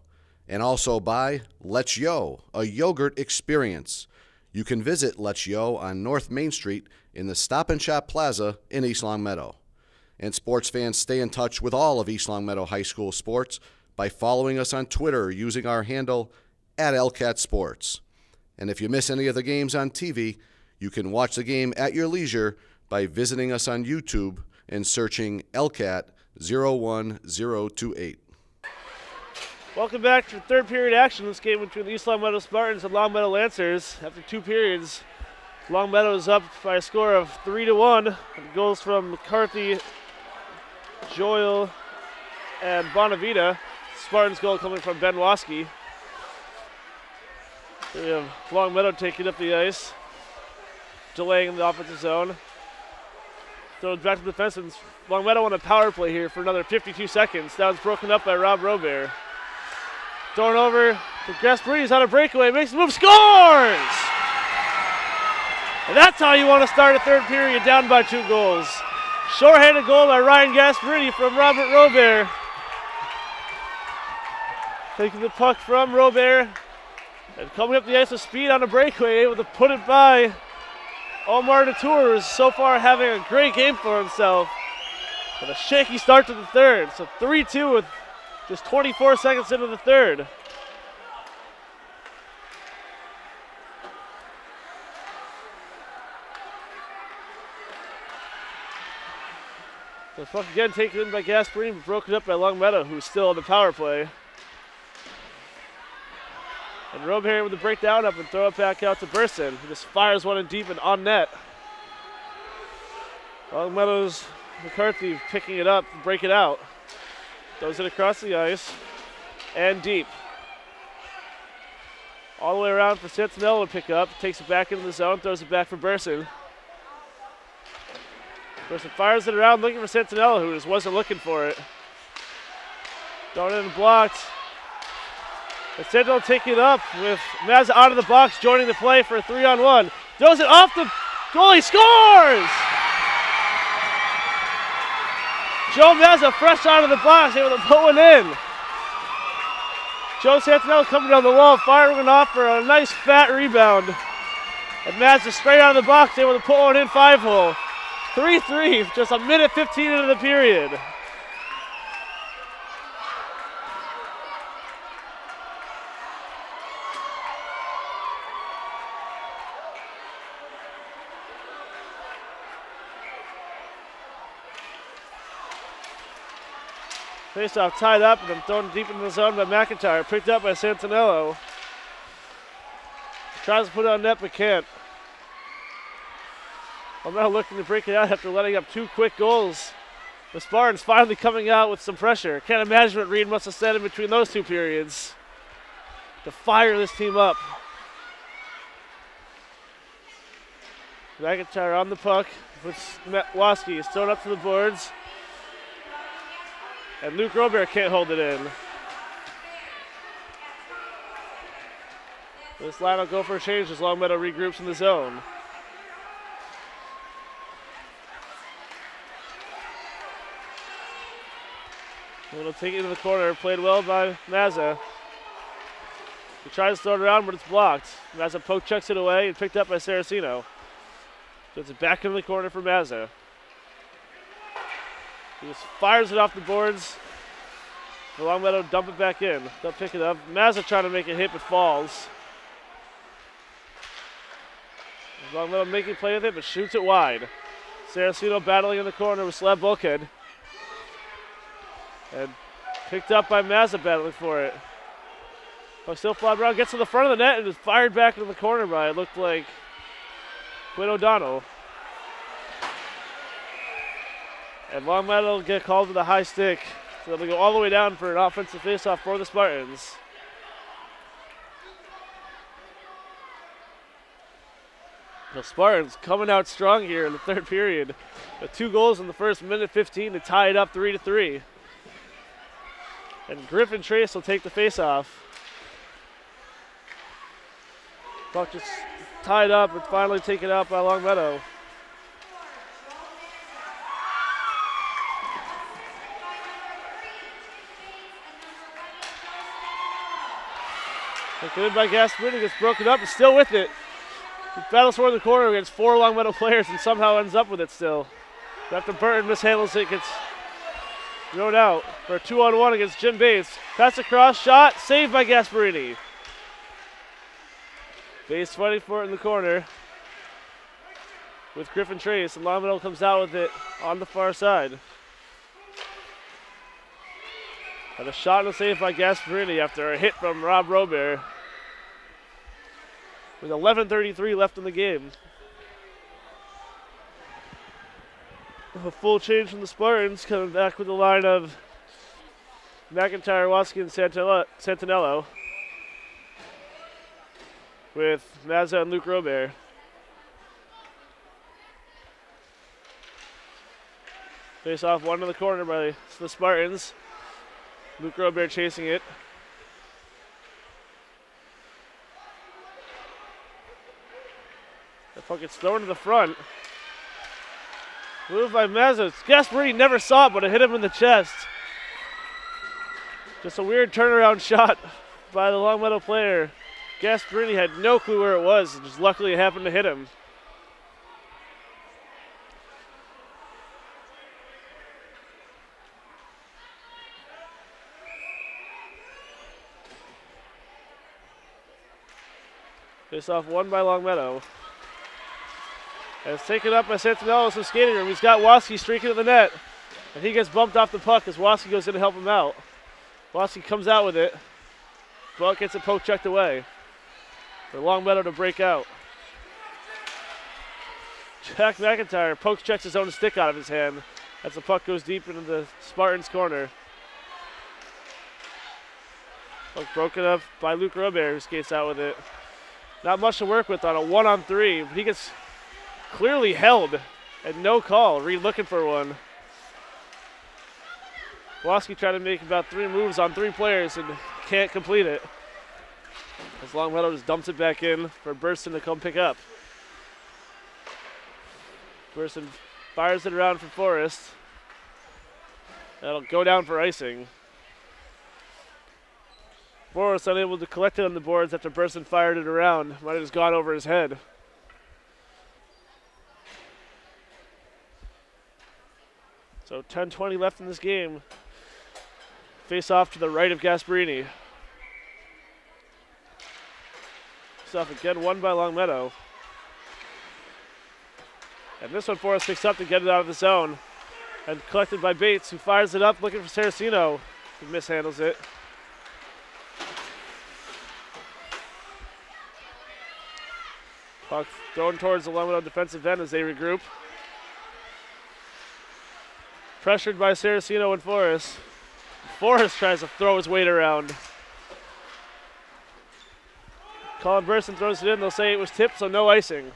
And also by Let's Yo, a yogurt experience. You can visit Let's Yo on North Main Street in the Stop and Shop Plaza in East Longmeadow. And sports fans, stay in touch with all of East Longmeadow High School sports by following us on Twitter using our handle @LCatSports. And if you miss any of the games on TV, you can watch the game at your leisure by visiting us on YouTube and searching LCAT 01028. Welcome back to third period action. This game between the East Longmeadow Spartans and Longmeadow Lancers. After two periods, Longmeadow is up by a score of 3-1. And goals from McCarthy, Joyle, and Bonavita. Spartans goal coming from Ben Waski. We have Longmeadow taking up the ice, delaying in the offensive zone. Throws back to the defense, and Longmeadow on a power play here for another 52 seconds. That was broken up by Rob Robert. Throwing over to Gasparini's on a breakaway, makes the move, scores! And that's how you want to start a third period, down by 2 goals. Short-handed goal by Ryan Gasparini from Robert Robert. Taking the puck from Robert and coming up the ice with speed on a breakaway, able to put it by Omar DeTour, who's so far having a great game for himself. But a shaky start to the third. So 3-2 with just 24 seconds into the third. The puck again taken in by Gasparini, but broken up by Longmeadow, who's still on the power play. And Robert with the breakdown up and throw it back out to Burson, who just fires one in deep and on net. Longmeadow's McCarthy picking it up, break it out. Throws it across the ice and deep. All the way around for Santinello to pick up, takes it back into the zone, throws it back for Burson. Burson fires it around looking for Santinello, who just wasn't looking for it. Thrown in and blocked. And Santinello taking it up with Mazza out of the box, joining the play for a 3-on-1. Throws it off the goal, he scores! Joe Mazza fresh out of the box, able to put one in. Joe Santinello coming down the wall, firing one off for a nice fat rebound. And Mazza straight out of the box, able to put one in 5-hole. 3-3, just a minute 15 into the period. Face-off tied up and then thrown deep into the zone by McIntyre. Picked up by Santinello. Tries to put it on net but can't. I'm now looking to break it out after letting up 2 quick goals. The Spartans finally coming out with some pressure. Can't imagine what Reed must have said in between those 2 periods to fire this team up. McIntyre on the puck with Waski. Is thrown up to the boards. And Luke Robert can't hold it in. This line will go for a change as Longmeadow regroups in the zone. Little take it to the corner, played well by Mazza. He tries to throw it around, but it's blocked. Mazza poke checks it away and picked up by Saraceno. So it's back into the corner for Mazza. He just fires it off the boards. The Longmeadow dump it back in. They'll pick it up. Mazza trying to make a hit, but falls. Longmeadow making play with it, but shoots it wide. Saraceno battling in the corner with slab bulkhead. And picked up by Mazza battling for it. Puck still flying around, gets to the front of the net and is fired back into the corner by, it looked like, Quinn O'Donnell. And Longmeadow will get called to the high stick. So they'll go all the way down for an offensive faceoff for the Spartans. The Spartans coming out strong here in the third period. With 2 goals in the first minute 15 to tie it up 3-3. And Griffin Trace will take the faceoff. Puck just tied up and finally taken out by Longmeadow. Taken in by Gasparini, gets broken up and still with it. He battles for the corner against 4 Longmeadow players and somehow ends up with it still. After Burton mishandles it, gets thrown out for a 2-on-1 against Jim Bates. Pass across, shot, saved by Gasparini. Bates fighting for it in the corner with Griffin Trace, and Longmeadow comes out with it on the far side. And a shot and a save by Gasparini after a hit from Rob Robert. With 11:33 left in the game. A full change from the Spartans, coming back with the line of McIntyre, Watsky, and Santinello. With Mazza and Luke Robert. Face off one in the corner by the Spartans. Luke Robert chasing it. The puck gets thrown to the front. Moved by Mazza. Gasparini never saw it, but it hit him in the chest. Just a weird turnaround shot by the Longmeadow player. Gasparini had no clue where it was, and just luckily it happened to hit him. Face off one by Longmeadow. And it's taken up by Santinello with some skating room. He's got Watsky streaking to the net. And he gets bumped off the puck as Watsky goes in to help him out. Watsky comes out with it. But gets it poke checked away. For Longmeadow to break out. Jack McIntyre poke checks his own stick out of his hand as the puck goes deep into the Spartans' corner. Puck broken up by Luke Robert, who skates out with it. Not much to work with on a 1-on-3, but he gets clearly held and no call. Reed looking for one. Watsky trying to make about 3 moves on 3 players and can't complete it. As Longmeadow just dumps it back in for Burston to come pick up. Burston fires it around for Forrest. That'll go down for icing. Forrest unable to collect it on the boards after Burston fired it around. Might have just gone over his head. So 10:20 left in this game. Face off to the right of Gasparini. Face off again, won by Longmeadow. And this one Forrest picks up to get it out of the zone. And collected by Bates, who fires it up looking for Saraceno, who mishandles it. Puck thrown towards the Longmeadow defensive end as they regroup. Pressured by Saraceno and Forrest. Forrest tries to throw his weight around. Colin Burston throws it in. They'll say it was tipped, so no icing.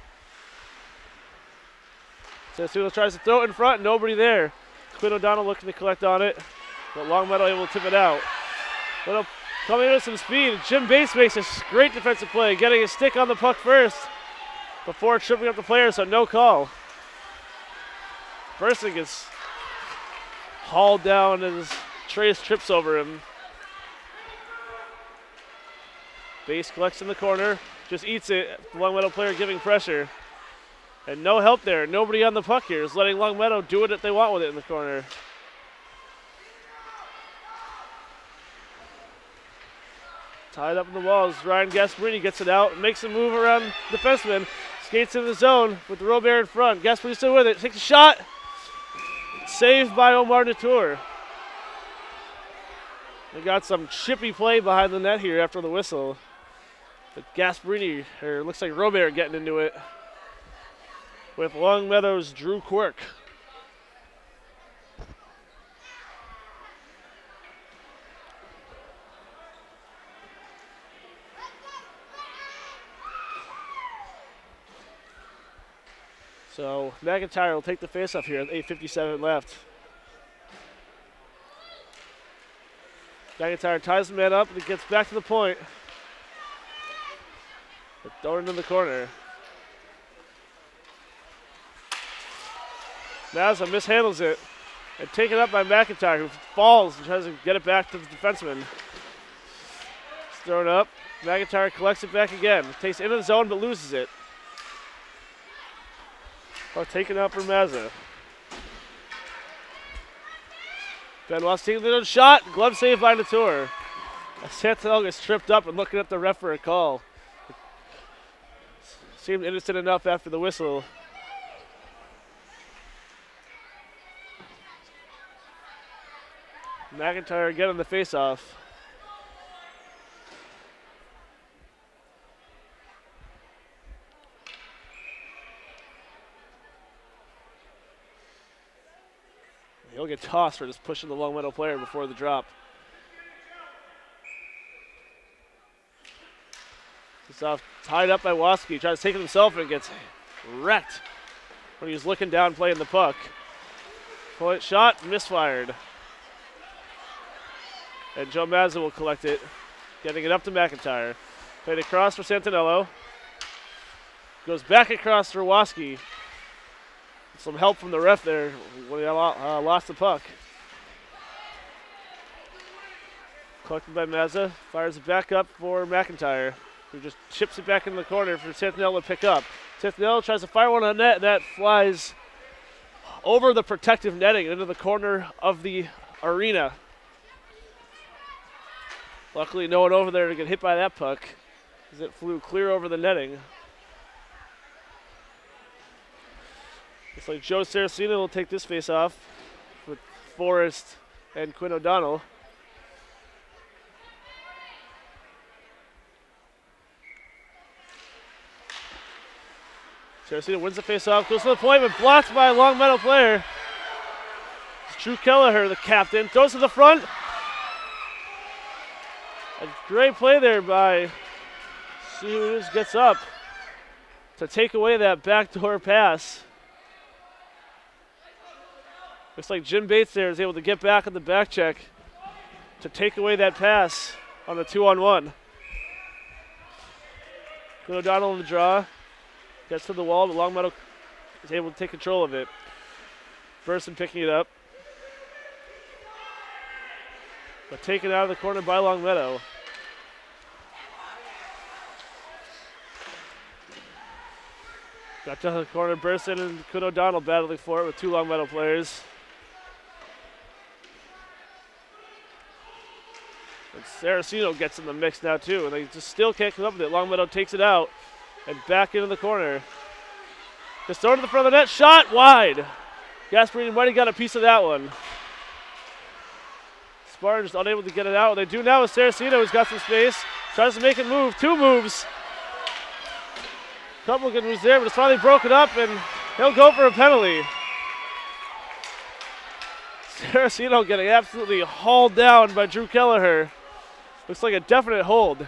Saraceno tries to throw it in front. Nobody there. Quinn O'Donnell looking to collect on it. But Longmeadow able to tip it out. Little coming in with some speed. Jim Bates makes a great defensive play, getting his stick on the puck first before tripping up the player, so no call. Burston gets hauled down and is Trace trips over him. Base collects in the corner, just eats it. Longmeadow player giving pressure. And no help there. Nobody on the puck here is letting Longmeadow do it if they want with it in the corner. Tied up in the walls. Ryan Gasparini gets it out, makes a move around the defenseman, skates in the zone with Robert in front. Gasparini still with it, takes a shot. Saved by Omar Natour. They got some chippy play behind the net here after the whistle. But Gasparini, or looks like Robert getting into it with Longmeadow's Drew Quirk. So McIntyre will take the faceoff here with 8:57 left. McIntyre ties the man up and he gets back to the point. But thrown into the corner. Mazza mishandles it and taken up by McIntyre, who falls and tries to get it back to the defenseman. It's thrown up. McIntyre collects it back again. Takes it into the zone but loses it. Oh, taken out for Mazza. Benoit's taking the shot. Glove save by Latour. Santanel gets tripped up and looking at the ref for a call. Seemed innocent enough after the whistle. McIntyre again on the faceoff. He'll get tossed for just pushing the Longmeadow player before the drop. It's off, tied up by Waski. Tries to take it himself and gets wrecked when he was looking down playing the puck. Point shot, misfired. And Joe Mazza will collect it, getting it up to McIntyre. Played across for Santanello. Goes back across for Waski. Some help from the ref there when he lost the puck. Collected by Mazza. Fires it back up for McIntyre, who just chips it back in the corner for Santanello to pick up. Santanello tries to fire one on net, and that flies over the protective netting into the corner of the arena. Luckily, no one over there to get hit by that puck, as it flew clear over the netting. Looks like Joe Saraceno will take this face off with Forrest and Quinn O'Donnell. Saraceno wins the face off, goes to the point, but blocked by a Longmeadow player. It's Drew Kelleher, the captain, throws to the front. A great play there by Sears, gets up to take away that backdoor pass. Looks like Jim Bates there is able to get back on the back check to take away that pass on the 2-on-1. Quinn O'Donnell in the draw. Gets to the wall, but Longmeadow is able to take control of it. Burson picking it up. But taken out of the corner by Longmeadow. Got to the corner, Burson and Quinn O'Donnell battling for it with two Longmeadow players. And Saraceno gets in the mix now too, and they just still can't come up with it. Longmeadow takes it out and back into the corner. Just thrown to the front of the net, shot wide. Gasparini might have got a piece of that one. Spartan just unable to get it out. What they do now is Saraceno, who's got some space, tries to make it move, two moves. Couple good moves there, but it's finally broken up, and he'll go for a penalty. Saraceno getting absolutely hauled down by Drew Kelleher. Looks like a definite hold.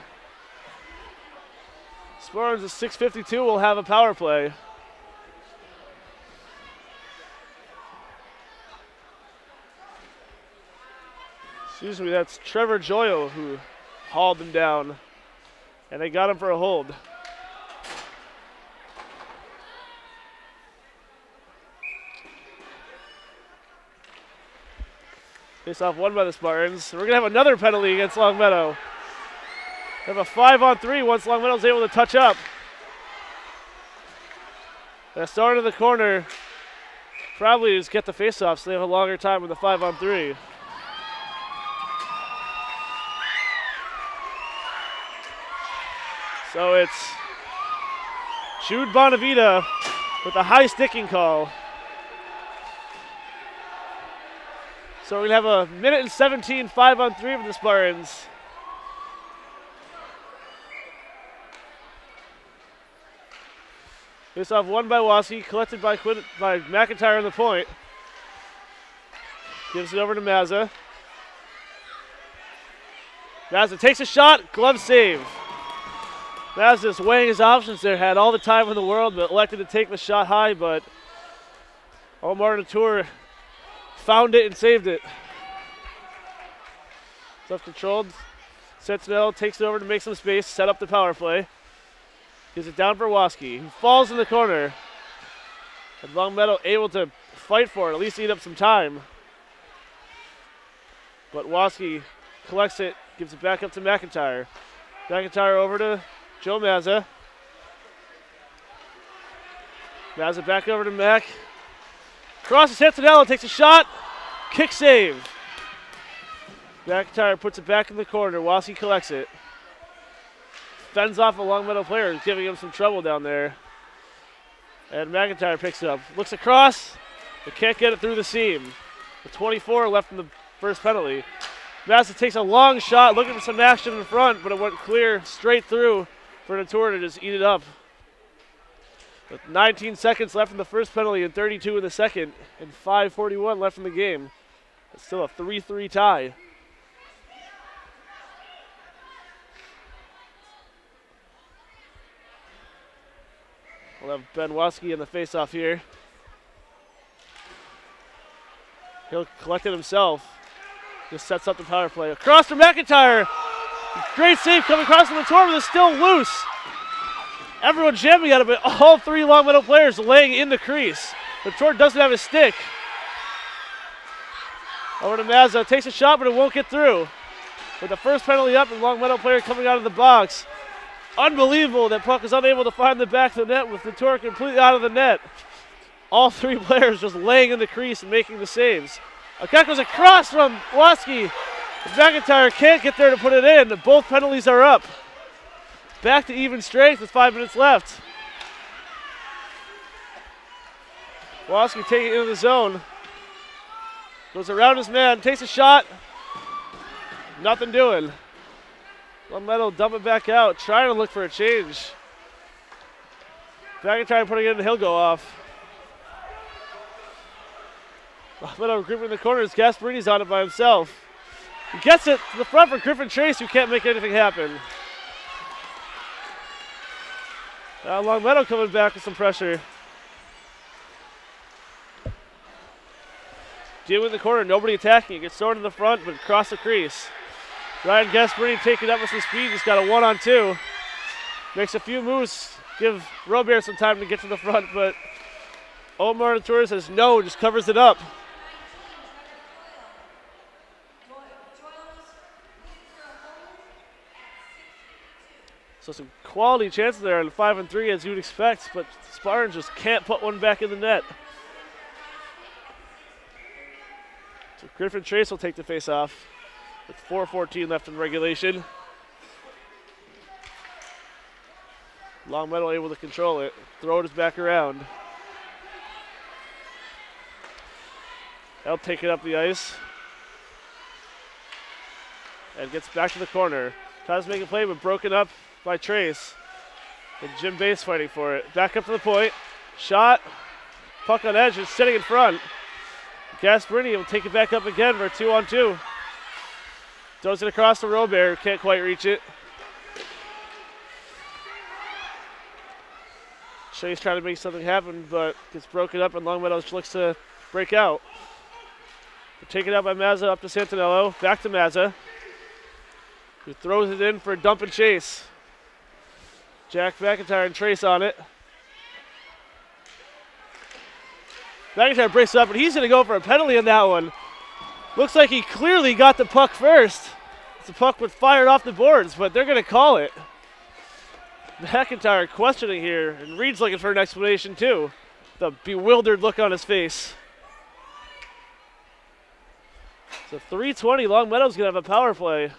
Spartans at 6:52 will have a power play. Excuse me, that's Trevor Joyle who hauled him down, and they got him for a hold. Face-off won by the Spartans. We're going to have another penalty against Longmeadow. We have a 5-on-3 once Longmeadow's able to touch up. They start in the corner. Probably just get the face-off so they have a longer time with the 5-on-3. So it's Jude Bonavita with a high sticking call. So we're going to have a minute and 17 5-on-3 for the Spartans. Face-off won by Waskey, collected by McIntyre on the point. Gives it over to Mazza. Mazza takes a shot, glove save. Mazza just weighing his options there, had all the time in the world, but elected to take the shot high, but Omar Latour found it and saved it. Self-controlled. Sentinel takes it over to make some space, set up the power play. Gives it down for Waskey, who falls in the corner. And Longmeadow able to fight for it, at least eat up some time. But Waskey collects it, gives it back up to McIntyre. McIntyre over to Joe Mazza. Mazza back over to Mac. Crosses Santinello, takes a shot. Kick save. McIntyre puts it back in the corner. Waskey collects it. Fends off a Longmeadow player, giving him some trouble down there. And McIntyre picks it up. Looks across, but can't get it through the seam. With 24 left in the first penalty. Mazza takes a long shot, looking for some action in front, but it went clear straight through for Latour to just eat it up. With 19 seconds left in the first penalty and 32 in the second, and 5:41 left in the game. It's still a 3-3 tie. We'll have Ben Waskey in the face-off here. He'll collect it himself. Just sets up the power play. Across from McIntyre. Great save coming across from Latour, but it's still loose. Everyone jamming at it, but all three Longmeadow players laying in the crease. Latour doesn't have his stick. Over to Mazza. Takes a shot, but it won't get through. With the first penalty up, and Longmeadow player coming out of the box. Unbelievable that puck is unable to find the back of the net with Latour completely out of the net. All three players just laying in the crease and making the saves. A cut goes across from Waskey. McIntyre can't get there to put it in. Both penalties are up. Back to even strength with 5 minutes left. Waskey taking it into the zone. Goes around his man, takes a shot. Nothing doing. Longmeadow dump it back out, trying to look for a change. McIntyre putting it in, he'll go off. Longmeadow grouping in the corners, Gasparini's on it by himself. He gets it to the front for Griffin Trace, who can't make anything happen. Now Longmeadow coming back with some pressure. Dealing in the corner, nobody attacking. It gets thrown to the front, but across the crease. Ryan Gasparini taking up with some speed. He's got a 1-on-2. Makes a few moves, give Robert some time to get to the front, but Omar Latour says no, just covers it up. So some quality chances there on 5-and-3 as you'd expect, but Spartan just can't put one back in the net. So Griffin Trace will take the face off with 4:14 left in regulation. Longmeadow able to control it. Throw it back around. They'll take it up the ice. And gets back to the corner. Tries to make a play, but broken up by Trace. And Jim Bates fighting for it. Back up to the point. Shot. Puck on edge is sitting in front. Gasparini will take it back up again for a 2-on-2. Throws it across to Robert. Can't quite reach it. Chase trying to make something happen, but gets broken up, and Longmeadow looks to break out. They're taken out by Mazza up to Santinello. Back to Mazza, who throws it in for a dump and chase. Jack McIntyre and Trace on it. McIntyre breaks up, but he's going to go for a penalty on that one. Looks like he clearly got the puck first. The puck was fired off the boards, but they're going to call it. McIntyre questioning here, and Reed's looking for an explanation too. The bewildered look on his face. So 3:20, Longmeadow's going to have a power play.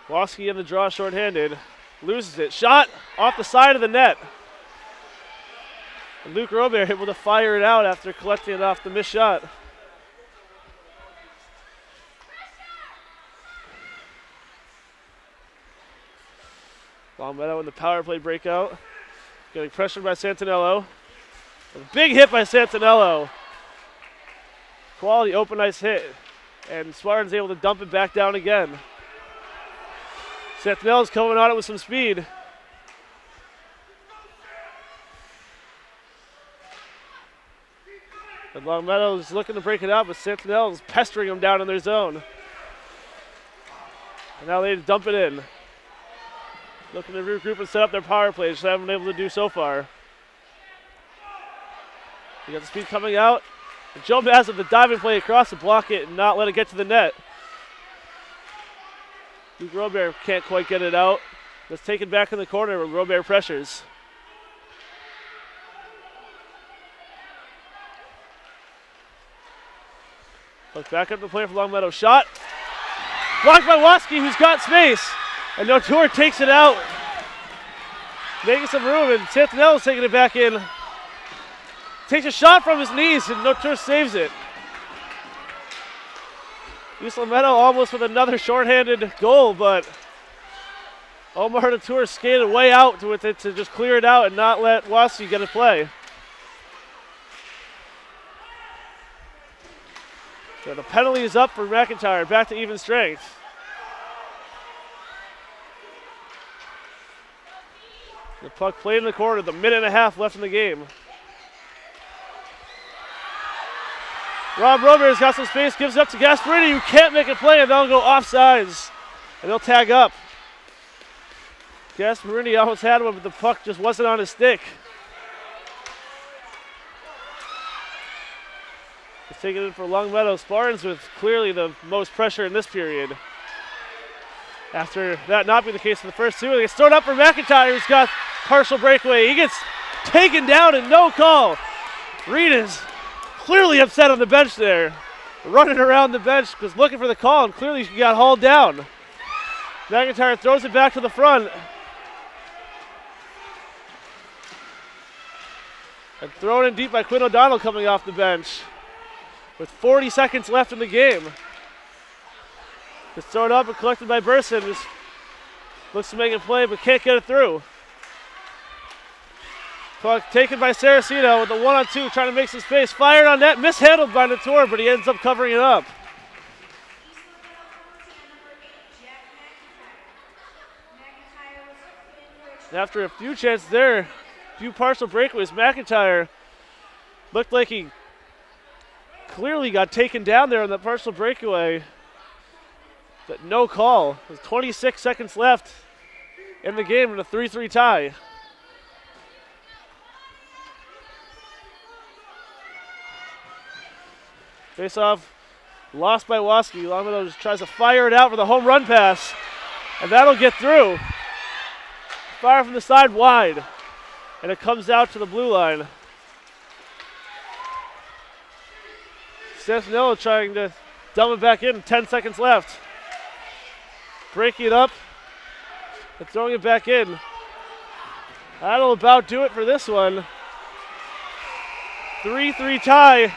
Woski in the draw, shorthanded. Loses it. Shot off the side of the net. And Luke Robert able to fire it out after collecting it off the missed shot. Longmeadow in the power play breakout. Getting pressured by Santinello. A big hit by Santinello. Quality open ice hit. And Spartan's able to dump it back down again. Santinello's coming on it with some speed. And Longmeadow's looking to break it out, but Santinello's pestering them down in their zone. And now they dump it in. Looking to regroup and set up their power play, which they haven't been able to do so far. You got the speed coming out. And Joe Mazza, the diving play across to block it and not let it get to the net. Luke Robert can't quite get it out. It's taken back in the corner with Robert pressures. Look back up the play for Longmeadow. Shot. Blocked by Woski, who's got space. And Notour takes it out. Making some room, and Santinello's taking it back in. Takes a shot from his knees, and Notour saves it. East Longmeadow almost with another shorthanded goal, but Omar Notour skated way out with it to just clear it out and not let Woski get a play. So the penalty is up for McIntyre, back to even strength. The puck played in the corner, the minute and a half left in the game. Rob Robert's got some space, gives it up to Gasparini, who can't make a play, and they'll go offsides. And they'll tag up. Gasparini almost had one, but the puck just wasn't on his stick. He's taking it for Longmeadow. Spartans with clearly the most pressure in this period. After that not being the case in the first two, it's thrown up for McIntyre, who's got partial breakaway. He gets taken down and no call. Reed is clearly upset on the bench there. Running around the bench because looking for the call, and clearly he got hauled down. McIntyre throws it back to the front. And thrown in deep by Quinn O'Donnell coming off the bench. With 40 seconds left in the game. It's thrown up and collected by Burson, who looks to make a play but can't get it through. Puck taken by Saraceno with the 1-on-2, trying to make some space. Fired on net, mishandled by Notour, but he ends up covering it up. And after a few chances there, a few partial breakaways, McIntyre looked like he clearly got taken down there on that partial breakaway. But no call. There's 26 seconds left in the game in a 3-3 tie. Face off, lost by Woski. Longmeadow just tries to fire it out for the home run pass, and that'll get through. Fire from the side wide, and it comes out to the blue line. Santinello trying to dump it back in, 10 seconds left. Breaking it up and throwing it back in. That'll about do it for this one. 3-3 tie.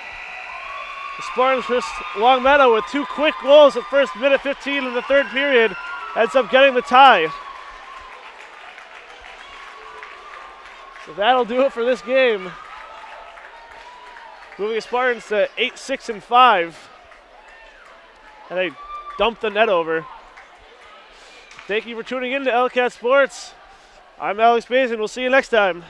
The Spartans versus Longmeadow with two quick goals at first minute 15 in the third period ends up getting the tie. So that'll do it for this game. Moving the Spartans to 8-6-5. And they dump the net over. Thank you for tuning in to LCAT Sports. I'm Alex Bazin. We'll see you next time.